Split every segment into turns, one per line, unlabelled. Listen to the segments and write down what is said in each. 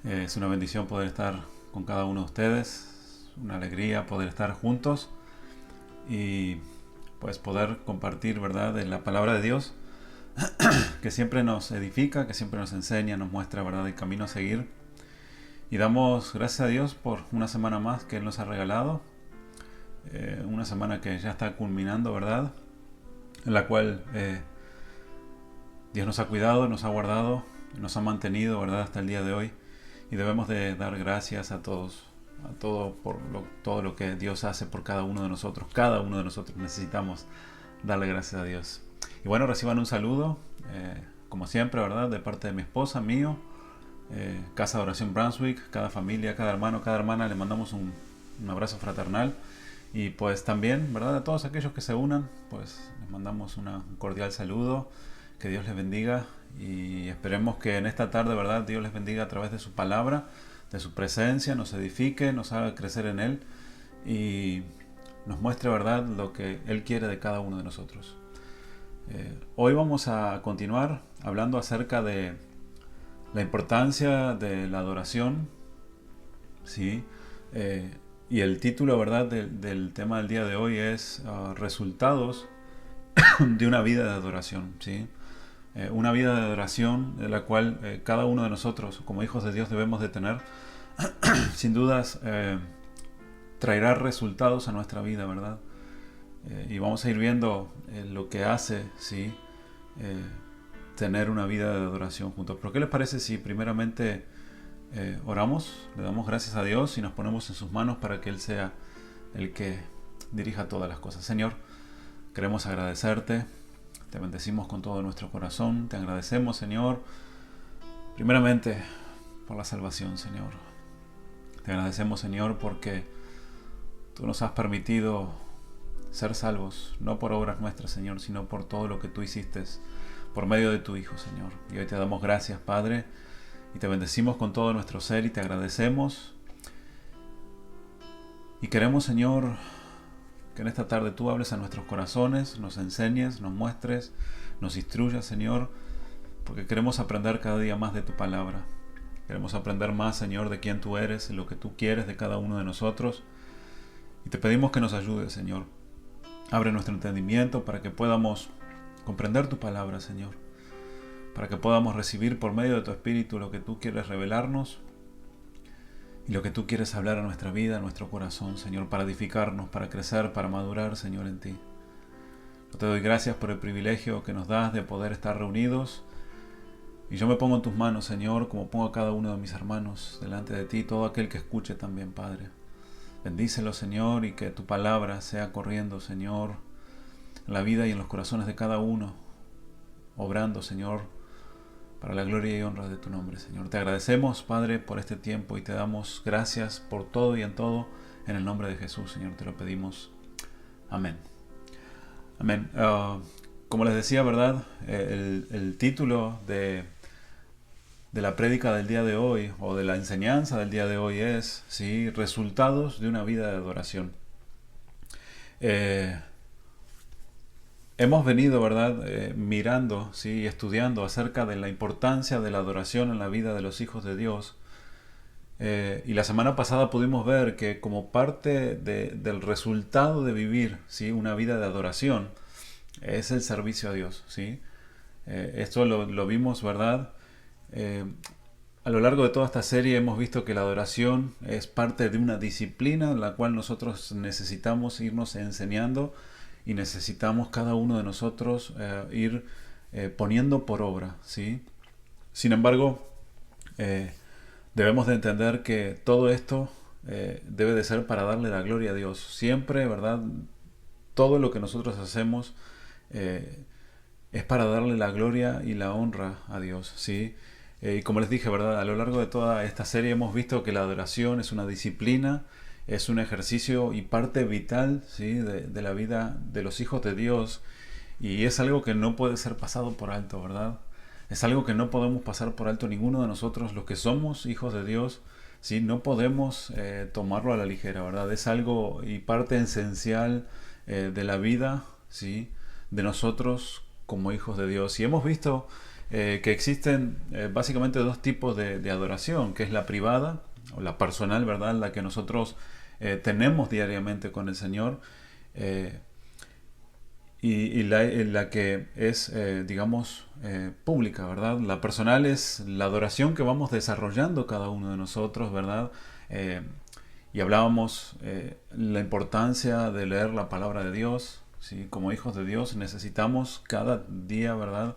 Es una bendición poder estar con cada uno de ustedes, una alegría poder estar juntos y pues poder compartir, ¿verdad?, de la palabra de Dios que siempre nos edifica, que siempre nos enseña, nos muestra, ¿verdad?, el camino a seguir. Y damos gracias a Dios por una semana más que Él nos ha regalado, una semana que ya está culminando, ¿verdad?, en la cual Dios nos ha cuidado, nos ha guardado, nos ha mantenido, ¿verdad?, hasta el día de hoy. Y debemos de dar gracias a todos, a todo por todo lo que Dios hace por cada uno de nosotros. Cada uno de nosotros necesitamos darle gracias a Dios. Y bueno, reciban un saludo, como siempre, ¿verdad?, de parte de mi esposa, mío, Casa de Oración Brunswick, cada familia, cada hermano, cada hermana, le mandamos un abrazo fraternal. Y pues también, ¿verdad?, a todos aquellos que se unan, pues les mandamos un cordial saludo. Que Dios les bendiga y esperemos que en esta tarde, ¿verdad?, Dios les bendiga a través de su palabra, de su presencia, nos edifique, nos haga crecer en Él y nos muestre, ¿verdad?, lo que Él quiere de cada uno de nosotros. Hoy vamos a continuar hablando acerca de la importancia de la adoración, ¿sí? Y el título, ¿verdad?, del tema del día de hoy es resultados de una vida de adoración, ¿sí? Una vida de adoración de la cual cada uno de nosotros como hijos de Dios debemos de tener, sin dudas traerá resultados a nuestra vida, ¿verdad? Y vamos a ir viendo lo que hace, ¿sí?, tener una vida de adoración juntos. ¿Pero qué les parece si primeramente oramos, le damos gracias a Dios y nos ponemos en sus manos para que Él sea el que dirija todas las cosas? Señor, queremos agradecerte. Te bendecimos con todo nuestro corazón. Te agradecemos, Señor, primeramente por la salvación, Señor. Te agradecemos, Señor, porque tú nos has permitido ser salvos, no por obras nuestras, Señor, sino por todo lo que tú hiciste por medio de tu Hijo, Señor. Y hoy te damos gracias, Padre, y te bendecimos con todo nuestro ser y te agradecemos. Y queremos, Señor, que en esta tarde tú hables a nuestros corazones, nos enseñes, nos muestres, nos instruyas, Señor, porque queremos aprender cada día más de tu palabra. Queremos aprender más, Señor, de quién tú eres, de lo que tú quieres de cada uno de nosotros. Y te pedimos que nos ayudes, Señor. Abre nuestro entendimiento para que podamos comprender tu palabra, Señor. Para que podamos recibir por medio de tu Espíritu lo que tú quieres revelarnos y lo que tú quieres hablar a nuestra vida, a nuestro corazón, Señor, para edificarnos, para crecer, para madurar, Señor, en ti. Yo te doy gracias por el privilegio que nos das de poder estar reunidos. Y yo me pongo en tus manos, Señor, como pongo a cada uno de mis hermanos delante de ti, todo aquel que escuche también, Padre. Bendícelo, Señor, y que tu palabra sea corriendo, Señor, en la vida y en los corazones de cada uno, obrando, Señor, para la gloria y honra de tu nombre, Señor. Te agradecemos, Padre, por este tiempo y te damos gracias por todo y en todo. En el nombre de Jesús, Señor, te lo pedimos. Amén. Amén. Como les decía, ¿verdad? El título de la prédica del día de hoy, o de la enseñanza del día de hoy es, ¿sí?, resultados de una vida de adoración. Hemos venido, ¿verdad?, mirando, ¿sí?, estudiando acerca de la importancia de la adoración en la vida de los hijos de Dios. Y la semana pasada pudimos ver que como parte del resultado de vivir, ¿sí?, una vida de adoración es el servicio a Dios, ¿sí? Esto lo vimos, ¿verdad? A lo largo de toda esta serie hemos visto que la adoración es parte de una disciplina en la cual nosotros necesitamos irnos enseñando y necesitamos cada uno de nosotros ir poniendo por obra, ¿sí? Sin embargo, debemos de entender que todo esto debe de ser para darle la gloria a Dios. Siempre, ¿verdad? Todo lo que nosotros hacemos es para darle la gloria y la honra a Dios, ¿sí? Y como les dije, ¿verdad?, a lo largo de toda esta serie hemos visto que la adoración es una disciplina, es un ejercicio y parte vital, ¿sí?, de la vida de los hijos de Dios, y es algo que no puede ser pasado por alto, ¿verdad? Es algo que no podemos pasar por alto ninguno de nosotros, los que somos hijos de Dios, ¿sí? No podemos tomarlo a la ligera, ¿verdad? Es algo y parte esencial de la vida, ¿sí?, de nosotros como hijos de Dios. Y hemos visto que existen básicamente dos tipos de adoración, que es la privada o la personal, ¿verdad? La que nosotros tenemos diariamente con el Señor, eh, y la que es, digamos, pública, ¿verdad? La personal es la adoración que vamos desarrollando cada uno de nosotros, ¿verdad? Eh, y hablábamos la importancia de leer la palabra de Dios, ¿sí? Como hijos de Dios necesitamos cada día, ¿verdad?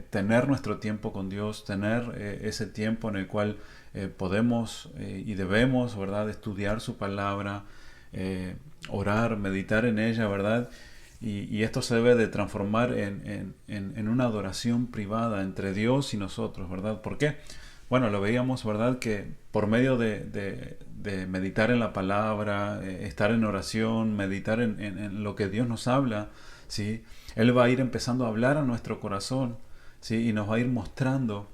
Tener nuestro tiempo con Dios, tener ese tiempo en el cual podemos y debemos, ¿verdad? Estudiar su palabra, orar, meditar en ella, ¿verdad? Y esto se debe de transformar en una adoración privada entre Dios y nosotros, ¿verdad? ¿Por qué? Bueno, lo veíamos, ¿verdad? Que por medio de meditar en la palabra, estar en oración, meditar en lo que Dios nos habla, ¿sí? Él va a ir empezando a hablar a nuestro corazón, ¿sí? Y nos va a ir mostrando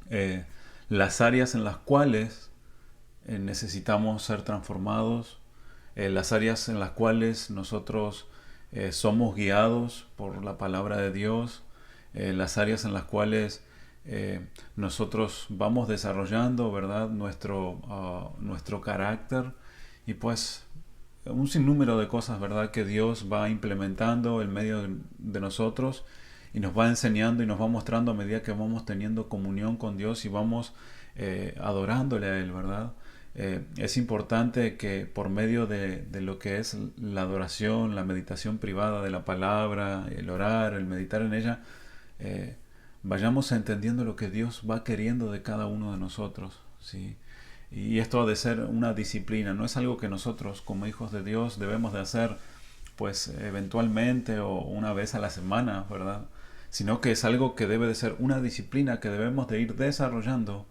eh, las áreas en las cuales necesitamos ser transformados, las áreas en las cuales nosotros somos guiados por la palabra de Dios, las áreas en las cuales nosotros vamos desarrollando, ¿verdad? Nuestro carácter y pues un sinnúmero de cosas, ¿verdad? Que Dios va implementando en medio de nosotros y nos va enseñando y nos va mostrando a medida que vamos teniendo comunión con Dios y vamos adorándole a Él, ¿verdad? Es importante que por medio de lo que es la adoración, la meditación privada de la palabra, el orar, el meditar en ella, eh, vayamos entendiendo lo que Dios va queriendo de cada uno de nosotros, ¿sí? Y esto ha de ser una disciplina, no es algo que nosotros como hijos de Dios debemos de hacer pues eventualmente o una vez a la semana, ¿verdad? Sino que es algo que debe de ser una disciplina que debemos de ir desarrollando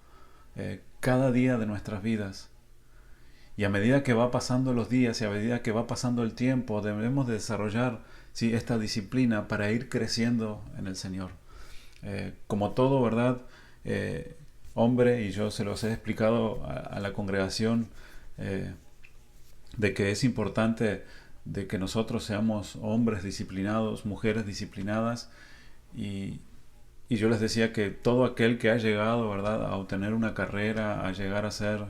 cada día de nuestras vidas. Y a medida que va pasando los días y a medida que va pasando el tiempo, debemos de desarrollar, ¿sí?, esta disciplina para ir creciendo en el Señor. Como todo, ¿verdad? Hombre, y yo se los he explicado a la congregación, de que es importante de que nosotros seamos hombres disciplinados, mujeres disciplinadas, y, y yo les decía que todo aquel que ha llegado, ¿verdad?, a obtener una carrera, a llegar a ser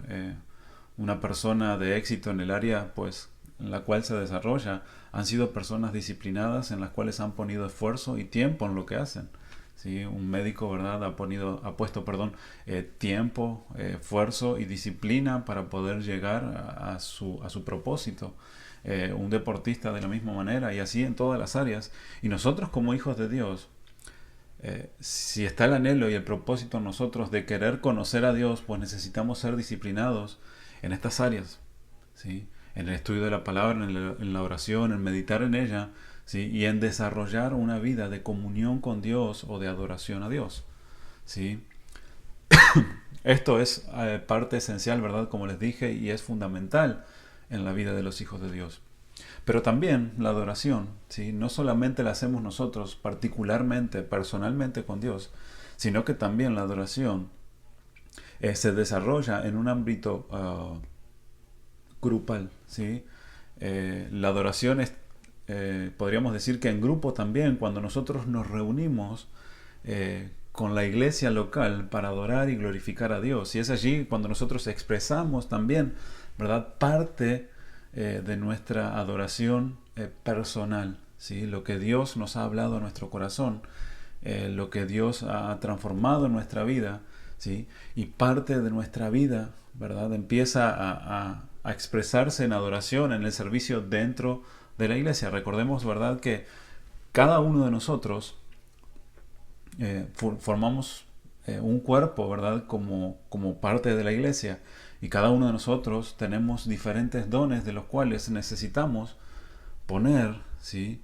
una persona de éxito en el área, pues, en la cual se desarrolla, han sido personas disciplinadas en las cuales han ponido esfuerzo y tiempo en lo que hacen. ¿Sí? Un médico, ¿verdad?, ha puesto, tiempo, esfuerzo y disciplina para poder llegar a su propósito. Un deportista de la misma manera y así en todas las áreas. Y nosotros como hijos de Dios, si está el anhelo y el propósito en nosotros de querer conocer a Dios, pues necesitamos ser disciplinados en estas áreas, ¿sí? En el estudio de la palabra, en la oración, en meditar en ella, ¿sí? Y en desarrollar una vida de comunión con Dios o de adoración a Dios, ¿sí? Esto es parte esencial, ¿verdad? Como les dije, y es fundamental en la vida de los hijos de Dios. Pero también la adoración, ¿sí?, no solamente la hacemos nosotros particularmente, personalmente con Dios, sino que también la adoración se desarrolla en un ámbito grupal, ¿sí? La adoración es, podríamos decir que en grupo también, cuando nosotros nos reunimos con la iglesia local para adorar y glorificar a Dios. Y es allí cuando nosotros expresamos también, ¿verdad?, parte de nuestra adoración personal, ¿sí? Lo que Dios nos ha hablado a nuestro corazón, lo que Dios ha transformado en nuestra vida, ¿sí? Y parte de nuestra vida, ¿verdad?, empieza a expresarse en adoración, en el servicio dentro de la iglesia. Recordemos, ¿verdad?, que cada uno de nosotros formamos un cuerpo, ¿verdad?, como parte de la iglesia. Y cada uno de nosotros tenemos diferentes dones de los cuales necesitamos poner, ¿sí?,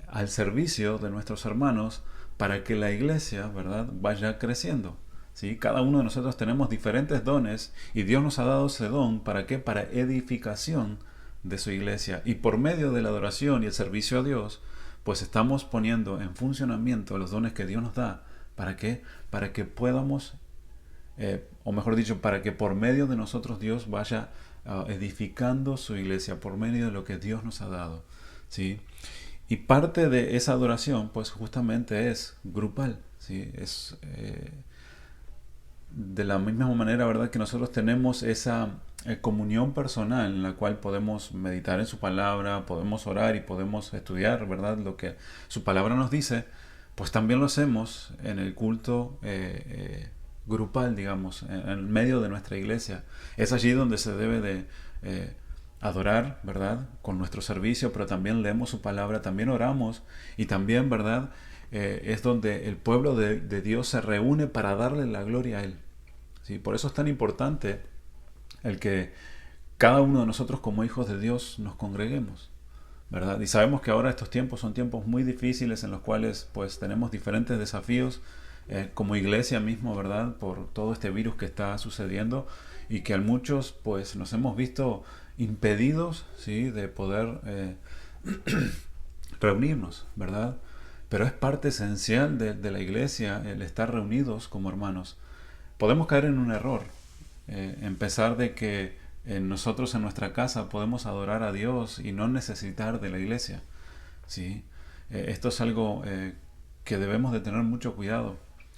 al servicio de nuestros hermanos para que la iglesia, ¿verdad?, vaya creciendo. ¿Sí? Cada uno de nosotros tenemos diferentes dones y Dios nos ha dado ese don, ¿para qué? Para edificación de su iglesia. Y por medio de la adoración y el servicio a Dios, pues estamos poniendo en funcionamiento los dones que Dios nos da. ¿Para qué? Para que podamos, o mejor dicho, para que por medio de nosotros Dios vaya edificando su iglesia, por medio de lo que Dios nos ha dado, ¿sí? Y parte de esa adoración, pues justamente es grupal, ¿sí? De la misma manera, ¿verdad?, que nosotros tenemos esa comunión personal en la cual podemos meditar en su palabra, podemos orar y podemos estudiar, ¿verdad?, lo que su palabra nos dice, pues también lo hacemos en el culto grupal, digamos, en medio de nuestra iglesia. Es allí donde se debe de adorar, ¿verdad?, con nuestro servicio, pero también leemos su palabra, también oramos y también, ¿verdad?, es donde el pueblo de Dios se reúne para darle la gloria a Él. ¿Sí? Por eso es tan importante el que cada uno de nosotros como hijos de Dios nos congreguemos, ¿verdad? Y sabemos que ahora estos tiempos son tiempos muy difíciles en los cuales pues tenemos diferentes desafíos como iglesia mismo, ¿verdad? Por todo este virus que está sucediendo y que a muchos pues nos hemos visto impedidos, ¿sí?, de poder reunirnos, ¿verdad? Pero es parte esencial de la iglesia el estar reunidos como hermanos. Podemos caer en un error, en pensar de que nosotros en nuestra casa podemos adorar a Dios y no necesitar de la iglesia, ¿sí? Esto es algo que debemos de tener mucho cuidado,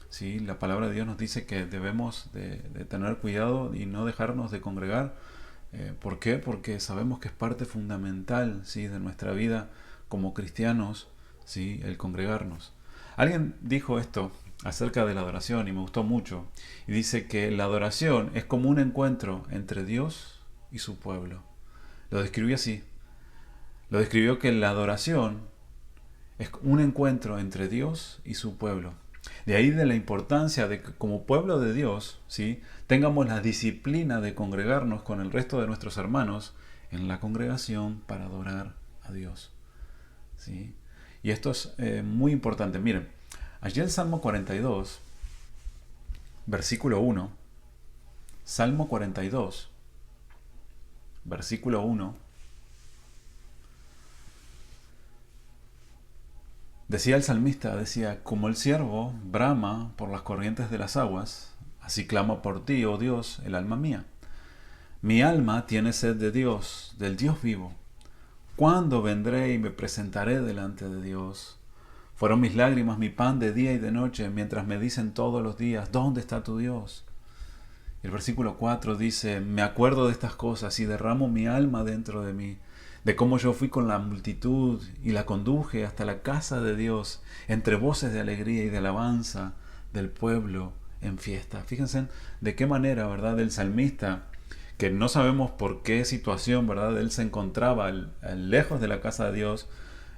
¿sí? La palabra de Dios nos dice que debemos de tener cuidado y no dejarnos de congregar. ¿Por qué? Porque sabemos que es parte fundamental, ¿sí?, de nuestra vida como cristianos, ¿sí?, el congregarnos. Alguien dijo esto acerca de la adoración y me gustó mucho. Y dice que la adoración es como un encuentro entre Dios y su pueblo. Lo describió así. Lo describió que la adoración es un encuentro entre Dios y su pueblo. De ahí de la importancia de que como pueblo de Dios, ¿sí?, tengamos la disciplina de congregarnos con el resto de nuestros hermanos en la congregación para adorar a Dios, ¿sí? Y esto es muy importante. Miren, allí en Salmo 42, versículo 1, Salmo 42, versículo 1, decía el salmista, decía, como el ciervo brama por las corrientes de las aguas, así clama por ti, oh Dios, el alma mía. Mi alma tiene sed de Dios, del Dios vivo. ¿Cuándo vendré y me presentaré delante de Dios? Fueron mis lágrimas mi pan de día y de noche, mientras me dicen todos los días, ¿dónde está tu Dios? El versículo 4 dice, me acuerdo de estas cosas y derramo mi alma dentro de mí, de cómo yo fui con la multitud y la conduje hasta la casa de Dios, entre voces de alegría y de alabanza del pueblo en fiesta. Fíjense de qué manera, ¿verdad?, el salmista, que no sabemos por qué situación, ¿verdad?, él se encontraba lejos de la casa de Dios,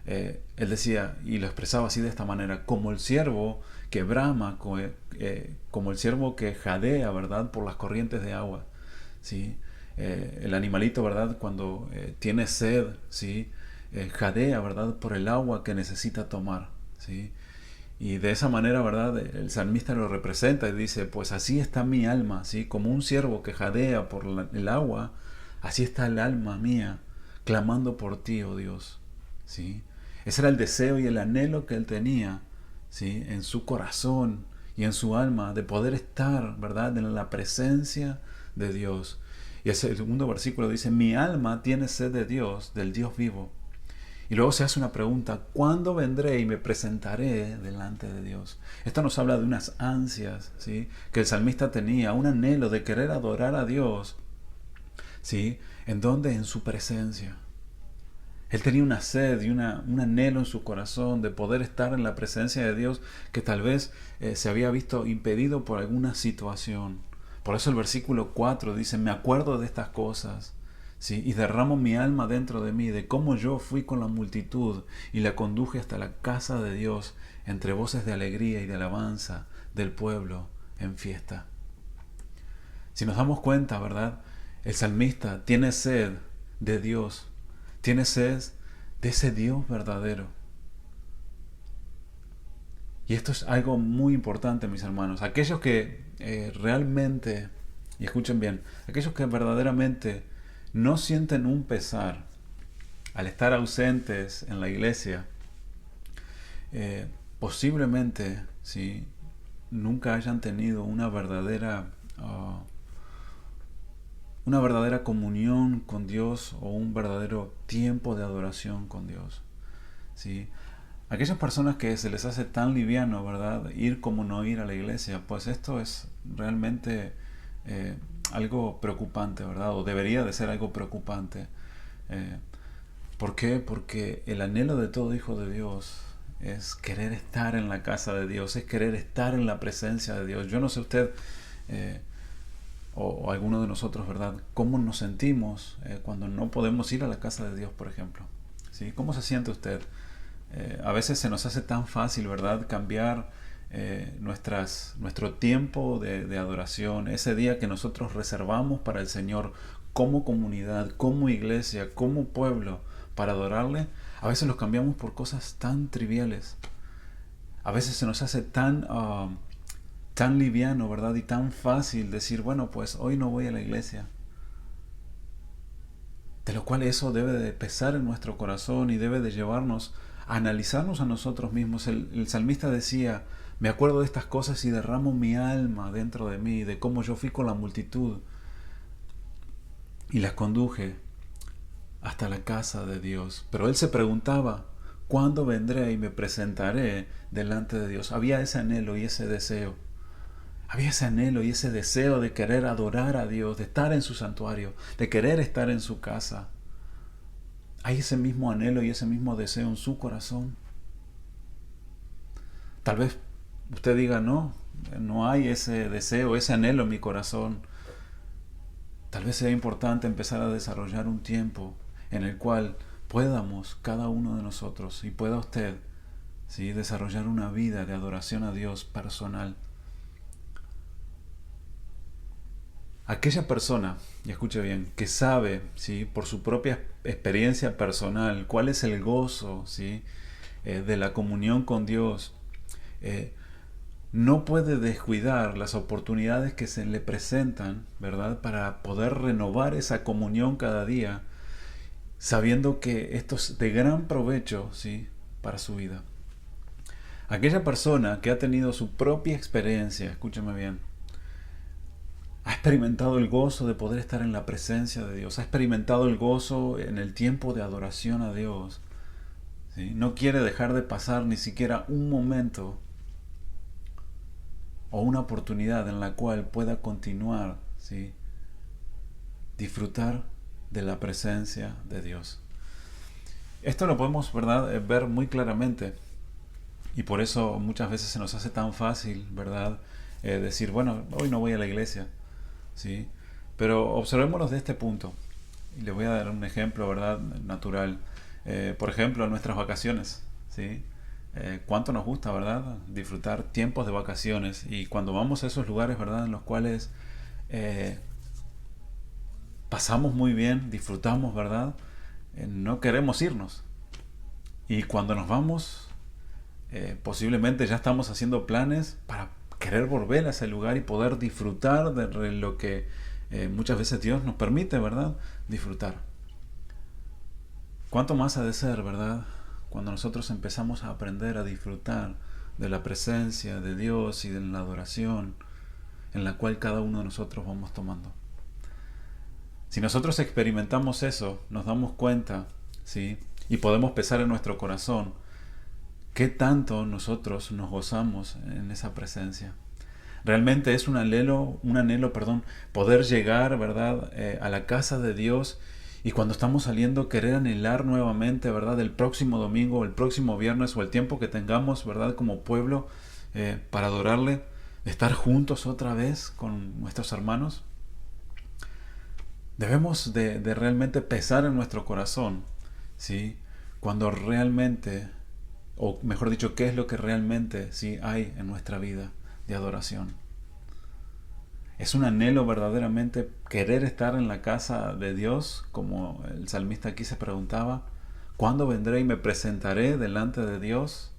él decía, y lo expresaba así de esta manera, como el siervo que brama, como el siervo que jadea, ¿verdad?, por las corrientes de agua, ¿sí? El animalito, ¿verdad?, cuando tiene sed, ¿sí?, jadea, ¿verdad?, por el agua que necesita tomar, ¿sí? Y de esa manera, ¿verdad?, el salmista lo representa y dice, pues así está mi alma, ¿sí?, como un ciervo que jadea por el agua, así está el alma mía, clamando por ti, oh Dios, ¿sí? Ese era el deseo y el anhelo que él tenía, ¿sí?, en su corazón y en su alma, de poder estar, ¿verdad?, en la presencia de Dios. Y el segundo versículo dice, mi alma tiene sed de Dios, del Dios vivo. Y luego se hace una pregunta, ¿cuándo vendré y me presentaré delante de Dios? Esto nos habla de unas ansias, ¿sí?, que el salmista tenía, un anhelo de querer adorar a Dios, ¿sí?, ¿en dónde? En su presencia. Él tenía una sed y un anhelo en su corazón de poder estar en la presencia de Dios que tal vez se había visto impedido por alguna situación. Por eso el versículo 4 dice, me acuerdo de estas cosas, ¿sí?, y derramo mi alma dentro de mí, de cómo yo fui con la multitud y la conduje hasta la casa de Dios, entre voces de alegría y de alabanza del pueblo en fiesta. Si nos damos cuenta, ¿verdad?, el salmista tiene sed de Dios, tiene sed de ese Dios verdadero. Y esto es algo muy importante, mis hermanos. Aquellos que realmente, y escuchen bien, aquellos que verdaderamente no sienten un pesar al estar ausentes en la iglesia, posiblemente, ¿sí?, nunca hayan tenido una verdadera comunión con Dios o un verdadero tiempo de adoración con Dios, ¿sí? Aquellas personas que se les hace tan liviano, ¿verdad?, ir como no ir a la iglesia, pues esto es realmente algo preocupante, ¿verdad? O debería de ser algo preocupante. Eh, ¿Por qué? Porque el anhelo de todo hijo de Dios es querer estar en la casa de Dios, es querer estar en la presencia de Dios. Yo no sé usted eh, o alguno de nosotros, ¿verdad?, cómo nos sentimos cuando no podemos ir a la casa de Dios, por ejemplo. ¿Sí? ¿Cómo se siente usted? A veces se nos hace tan fácil, ¿verdad?, cambiar nuestro tiempo de adoración, ese día que nosotros reservamos para el Señor como comunidad, como iglesia, como pueblo, para adorarle. A veces los cambiamos por cosas tan triviales. A veces se nos hace tan liviano, ¿verdad?, y tan fácil decir, bueno, pues hoy no voy a la iglesia. De lo cual eso debe de pesar en nuestro corazón y debe de llevarnos a analizarnos a nosotros mismos. El salmista decía, me acuerdo de estas cosas y derramo mi alma dentro de mí, de cómo yo fui con la multitud y las conduje hasta la casa de Dios. Pero él se preguntaba, ¿cuándo vendré y me presentaré delante de Dios? Había ese anhelo y ese deseo. Había ese anhelo y ese deseo de querer adorar a Dios, de estar en su santuario, de querer estar en su casa. ¿Hay ese mismo anhelo y ese mismo deseo en su corazón? Tal vez usted diga, no hay ese deseo, ese anhelo en mi corazón. Tal vez sea importante empezar a desarrollar un tiempo en el cual podamos, cada uno de nosotros, y pueda usted, ¿sí?, desarrollar una vida de adoración a Dios personal. Aquella persona, y escuche bien, que sabe, ¿sí?, por su propia experiencia personal cuál es el gozo, ¿sí?, de la comunión con Dios, no puede descuidar las oportunidades que se le presentan, ¿verdad?, para poder renovar esa comunión cada día, sabiendo que esto es de gran provecho, ¿sí?, para su vida. Aquella persona que ha tenido su propia experiencia, escúcheme bien, ha experimentado el gozo de poder estar en la presencia de Dios, ha experimentado el gozo en el tiempo de adoración a Dios, ¿sí? No quiere dejar de pasar ni siquiera un momento o una oportunidad en la cual pueda continuar, ¿sí?, disfrutar de la presencia de Dios. Esto lo podemos, ¿verdad?, ver muy claramente, y por eso muchas veces se nos hace tan fácil, ¿verdad?, decir, bueno, hoy no voy a la iglesia, ¿sí? Pero observémoslo de este punto. Y les voy a dar un ejemplo, ¿verdad?, natural. Por ejemplo, nuestras vacaciones, ¿sí? Cuánto nos gusta, ¿verdad?, disfrutar tiempos de vacaciones. Y cuando vamos a esos lugares, ¿verdad?, en los cuales pasamos muy bien, disfrutamos, ¿verdad?, no queremos irnos. Y cuando nos vamos, posiblemente ya estamos haciendo planes para querer volver a ese lugar y poder disfrutar de lo que muchas veces Dios nos permite, ¿verdad?, disfrutar. ¿Cuánto más ha de ser, verdad?, cuando nosotros empezamos a aprender a disfrutar de la presencia de Dios y de la adoración en la cual cada uno de nosotros vamos tomando. Si nosotros experimentamos eso, nos damos cuenta, ¿sí?, y podemos pesar en nuestro corazón qué tanto nosotros nos gozamos en esa presencia. Realmente es un anhelo, poder llegar, ¿verdad?, a la casa de Dios, y cuando estamos saliendo querer anhelar nuevamente, ¿verdad?, el próximo domingo, el próximo viernes o el tiempo que tengamos, ¿verdad?, como pueblo para adorarle, estar juntos otra vez con nuestros hermanos. Debemos de realmente pesar en nuestro corazón, ¿sí?, cuando realmente, o mejor dicho, qué es lo que realmente sí hay en nuestra vida de adoración. Es un anhelo verdaderamente querer estar en la casa de Dios, como el salmista aquí se preguntaba, ¿cuándo vendré y me presentaré delante de Dios?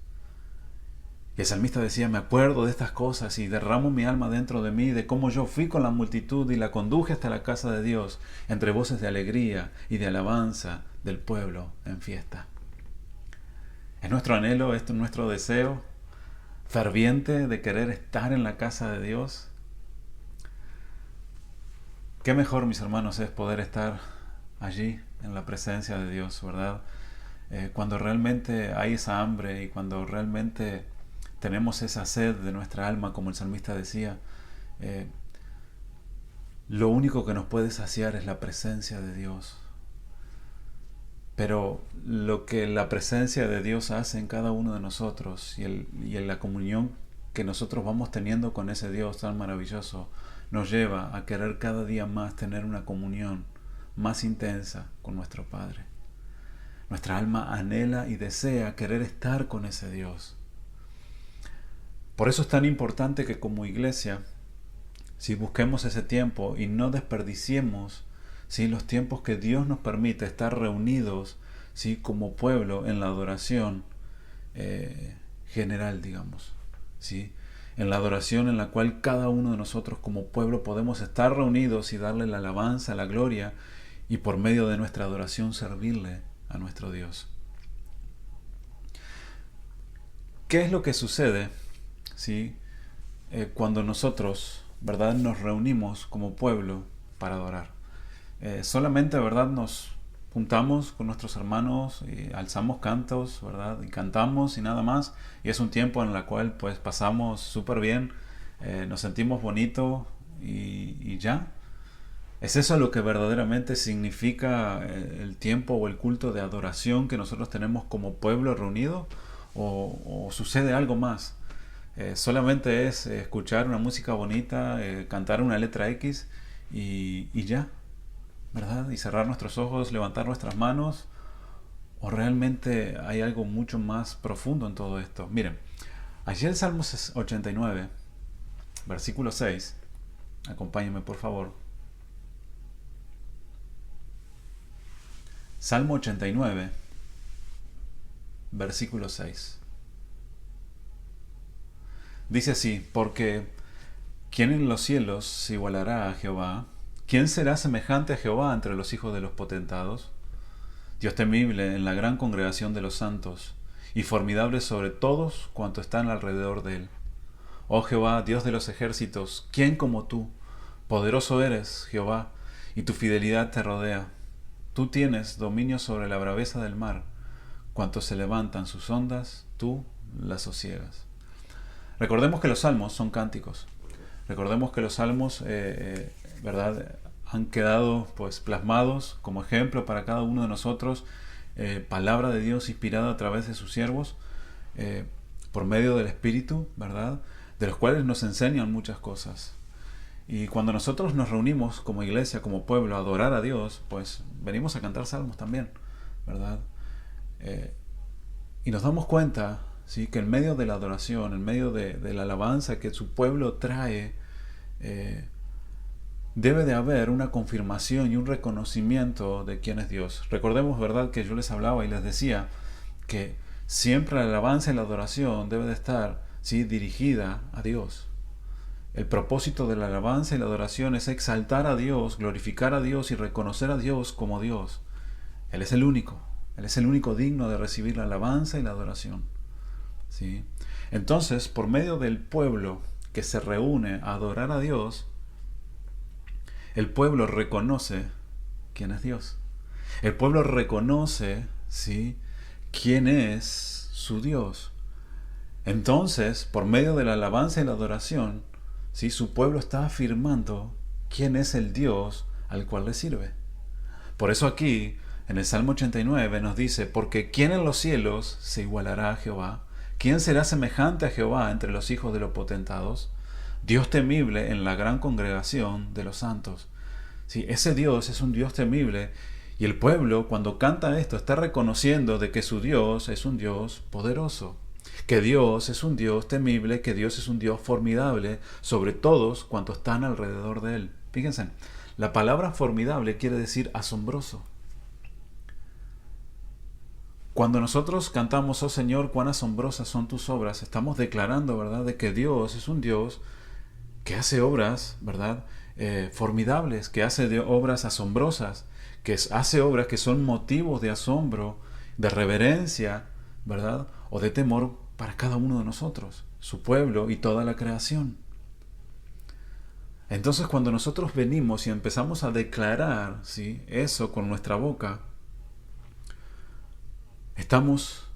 Y el salmista decía, me acuerdo de estas cosas y derramo mi alma dentro de mí, de cómo yo fui con la multitud y la conduje hasta la casa de Dios, entre voces de alegría y de alabanza del pueblo en fiesta. Es nuestro anhelo, es nuestro deseo ferviente de querer estar en la casa de Dios. Qué mejor, mis hermanos, es poder estar allí en la presencia de Dios, ¿verdad? cuando realmente hay esa hambre y cuando realmente tenemos esa sed de nuestra alma, como el salmista decía, eh, lo único que nos puede saciar es la presencia de Dios. Pero lo que la presencia de Dios hace en cada uno de nosotros y en la comunión que nosotros vamos teniendo con ese Dios tan maravilloso, nos lleva a querer cada día más tener una comunión más intensa con nuestro Padre. Nuestra alma anhela y desea querer estar con ese Dios. Por eso es tan importante que como iglesia, si busquemos ese tiempo y no desperdiciemos los tiempos que Dios nos permite estar reunidos como pueblo en la adoración general, digamos, en la adoración en la cual cada uno de nosotros como pueblo podemos estar reunidos y darle la alabanza, la gloria, y por medio de nuestra adoración servirle a nuestro Dios. ¿Qué es lo que sucede cuando nosotros, ¿verdad?, nos reunimos como pueblo para adorar? Solamente, ¿verdad?, nos juntamos con nuestros hermanos y alzamos cantos, ¿verdad?, y cantamos y nada más, y es un tiempo en el cual pues pasamos súper bien, nos sentimos bonito y ya. ¿Es eso lo que verdaderamente significa el tiempo o el culto de adoración que nosotros tenemos como pueblo reunido? ¿O sucede algo más? Solamente es escuchar una música bonita, cantar una letra X y ya, ¿verdad? Y cerrar nuestros ojos, levantar nuestras manos. ¿O realmente hay algo mucho más profundo en todo esto? Miren, allí el Salmo 89, versículo 6, acompáñenme por favor. Salmo 89, versículo 6. Dice así: porque ¿quién en los cielos se igualará a Jehová? ¿Quién será semejante a Jehová entre los hijos de los potentados? Dios temible en la gran congregación de los santos, y formidable sobre todos cuantos están alrededor de él. Oh Jehová, Dios de los ejércitos, ¿quién como tú? Poderoso eres, Jehová, y tu fidelidad te rodea. Tú tienes dominio sobre la braveza del mar. Cuanto se levantan sus ondas, tú las sosiegas. Recordemos que los salmos son cánticos. Recordemos que los salmos, ¿verdad?, han quedado pues plasmados como ejemplo para cada uno de nosotros, palabra de Dios inspirada a través de sus siervos, por medio del Espíritu, ¿verdad?, de los cuales nos enseñan muchas cosas. Y cuando nosotros nos reunimos como iglesia, como pueblo, a adorar a Dios, pues venimos a cantar salmos también, ¿verdad? Y nos damos cuenta, que en medio de la adoración, en medio de la alabanza que su pueblo trae, debe de haber una confirmación y un reconocimiento de quién es Dios. Recordemos, ¿verdad?, que yo les hablaba y les decía que siempre la alabanza y la adoración debe de estar dirigida a Dios. El propósito de la alabanza y la adoración es exaltar a Dios, glorificar a Dios y reconocer a Dios como Dios. Él es el único digno de recibir la alabanza y la adoración. ¿Sí? Entonces, por medio del pueblo que se reúne a adorar a Dios, el pueblo reconoce quién es Dios. El pueblo reconoce, quién es su Dios. Entonces, por medio de la alabanza y la adoración, su pueblo está afirmando quién es el Dios al cual le sirve. Por eso aquí, en el Salmo 89, nos dice: porque ¿quién en los cielos se igualará a Jehová? ¿Quién será semejante a Jehová entre los hijos de los potentados? Dios temible en la gran congregación de los santos. Ese Dios es un Dios temible, y el pueblo, cuando canta esto, está reconociendo de que su Dios es un Dios poderoso, que Dios es un Dios temible, que Dios es un Dios formidable sobre todos cuantos están alrededor de él. Fíjense, la palabra formidable quiere decir asombroso. Cuando nosotros cantamos: oh Señor, cuán asombrosas son tus obras, estamos declarando, ¿verdad?, de que Dios es un Dios que hace obras, ¿verdad?, formidables, que hace obras asombrosas, que hace obras que son motivos de asombro, de reverencia, ¿verdad?, o de temor para cada uno de nosotros, su pueblo y toda la creación. Entonces, cuando nosotros venimos y empezamos a declarar eso con nuestra boca, Estamos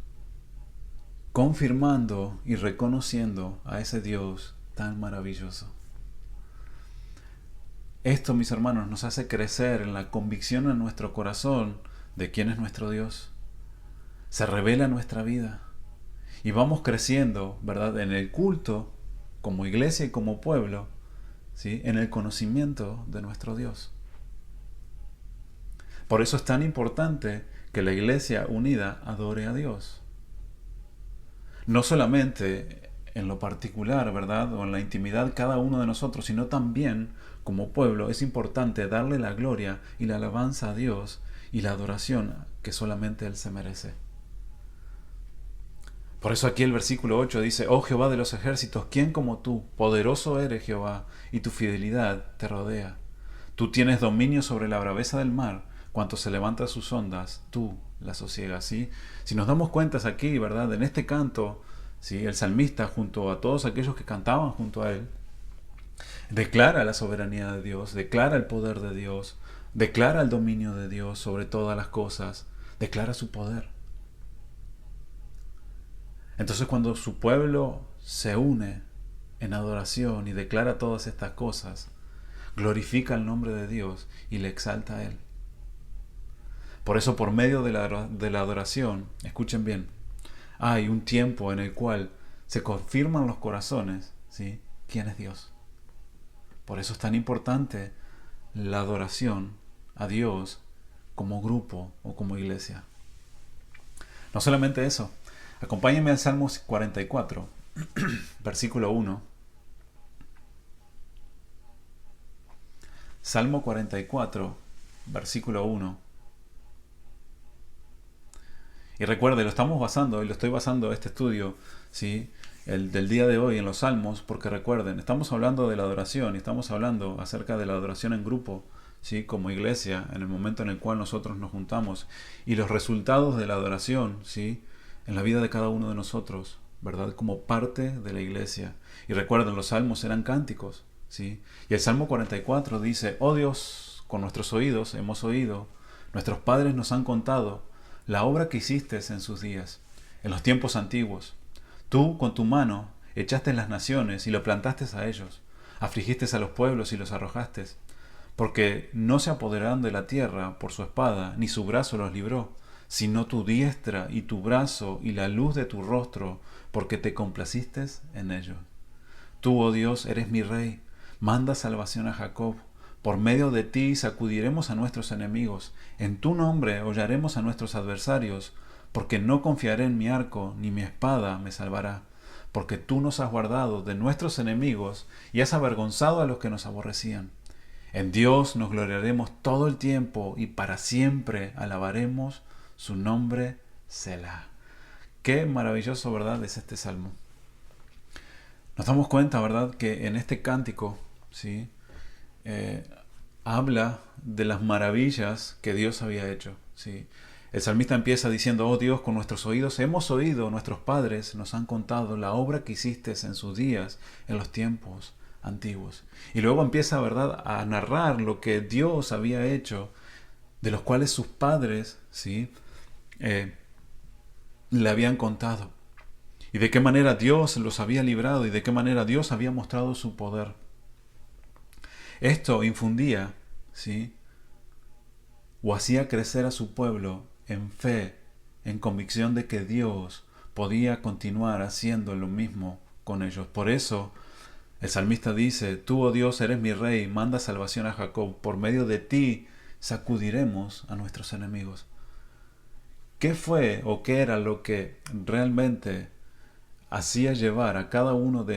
confirmando y reconociendo a ese Dios tan maravilloso. Esto, mis hermanos, nos hace crecer en la convicción en nuestro corazón de quién es nuestro Dios. Se revela en nuestra vida y vamos creciendo, ¿verdad?, en el culto, como iglesia y como pueblo, ¿sí?, en el conocimiento de nuestro Dios. Por eso es tan importante que la iglesia unida adore a Dios. No solamente en lo particular, ¿verdad?, o en la intimidad cada uno de nosotros, sino también como pueblo es importante darle la gloria y la alabanza a Dios y la adoración que solamente Él se merece. Por eso aquí el versículo 8 dice: Oh Jehová de los ejércitos, ¿quién como tú? Poderoso eres, Jehová, y tu fidelidad te rodea. Tú tienes dominio sobre la braveza del mar, cuanto se levanta sus ondas, tú las sosiegas. ¿Sí? Si nos damos cuenta aquí, ¿verdad?, en este canto, ¿sí?, el salmista, junto a todos aquellos que cantaban junto a él, declara la soberanía de Dios, declara el poder de Dios, declara el dominio de Dios sobre todas las cosas, declara su poder. Entonces, cuando su pueblo se une en adoración y declara todas estas cosas, glorifica el nombre de Dios y le exalta a Él. Por eso, por medio de la adoración, escuchen bien, hay un tiempo en el cual se confirman los corazones, ¿sí?, quién es Dios. Por eso es tan importante la adoración a Dios como grupo o como iglesia. No solamente eso, acompáñenme al Salmo 44, versículo 1. Salmo 44, versículo 1. Y recuerde, lo estamos basando, y lo estoy basando este estudio, ¿sí?, el del día de hoy en los Salmos, porque recuerden, estamos hablando de la adoración, y estamos hablando acerca de la adoración en grupo, ¿sí?, como iglesia, en el momento en el cual nosotros nos juntamos, y los resultados de la adoración, ¿sí?, en la vida de cada uno de nosotros, ¿verdad?, como parte de la iglesia. Y recuerden, los Salmos eran cánticos, ¿sí? Y el Salmo 44 dice: Oh Dios, con nuestros oídos hemos oído, nuestros padres nos han contado la obra que hiciste en sus días, en los tiempos antiguos. Tú, con tu mano, echaste las naciones y lo plantaste a ellos, afligiste a los pueblos y los arrojaste, porque no se apoderaron de la tierra por su espada, ni su brazo los libró, sino tu diestra y tu brazo y la luz de tu rostro, porque te complaciste en ellos. Tú, oh Dios, eres mi Rey, manda salvación a Jacob. Por medio de ti sacudiremos a nuestros enemigos, en tu nombre hollaremos a nuestros adversarios, porque no confiaré en mi arco, ni mi espada me salvará, porque tú nos has guardado de nuestros enemigos y has avergonzado a los que nos aborrecían. En Dios nos gloriaremos todo el tiempo y para siempre alabaremos su nombre, Selah. Qué maravilloso, ¿verdad?, es este salmo. Nos damos cuenta, ¿verdad?, que en este cántico, ¿sí?, habla de las maravillas que Dios había hecho, ¿sí? El salmista empieza diciendo: Oh Dios, con nuestros oídos hemos oído, nuestros padres nos han contado la obra que hiciste en sus días, en los tiempos antiguos. Y luego empieza, ¿verdad?, a narrar lo que Dios había hecho, de los cuales sus padres, ¿sí?, le habían contado. Y de qué manera Dios los había librado y de qué manera Dios había mostrado su poder. Esto infundía, ¿sí?, o hacía crecer a su pueblo en fe, en convicción de que Dios podía continuar haciendo lo mismo con ellos. Por eso el salmista dice: Tú, oh Dios, eres mi Rey, manda salvación a Jacob, por medio de ti sacudiremos a nuestros enemigos. ¿Qué fue o qué era lo que realmente hacía llevar a cada uno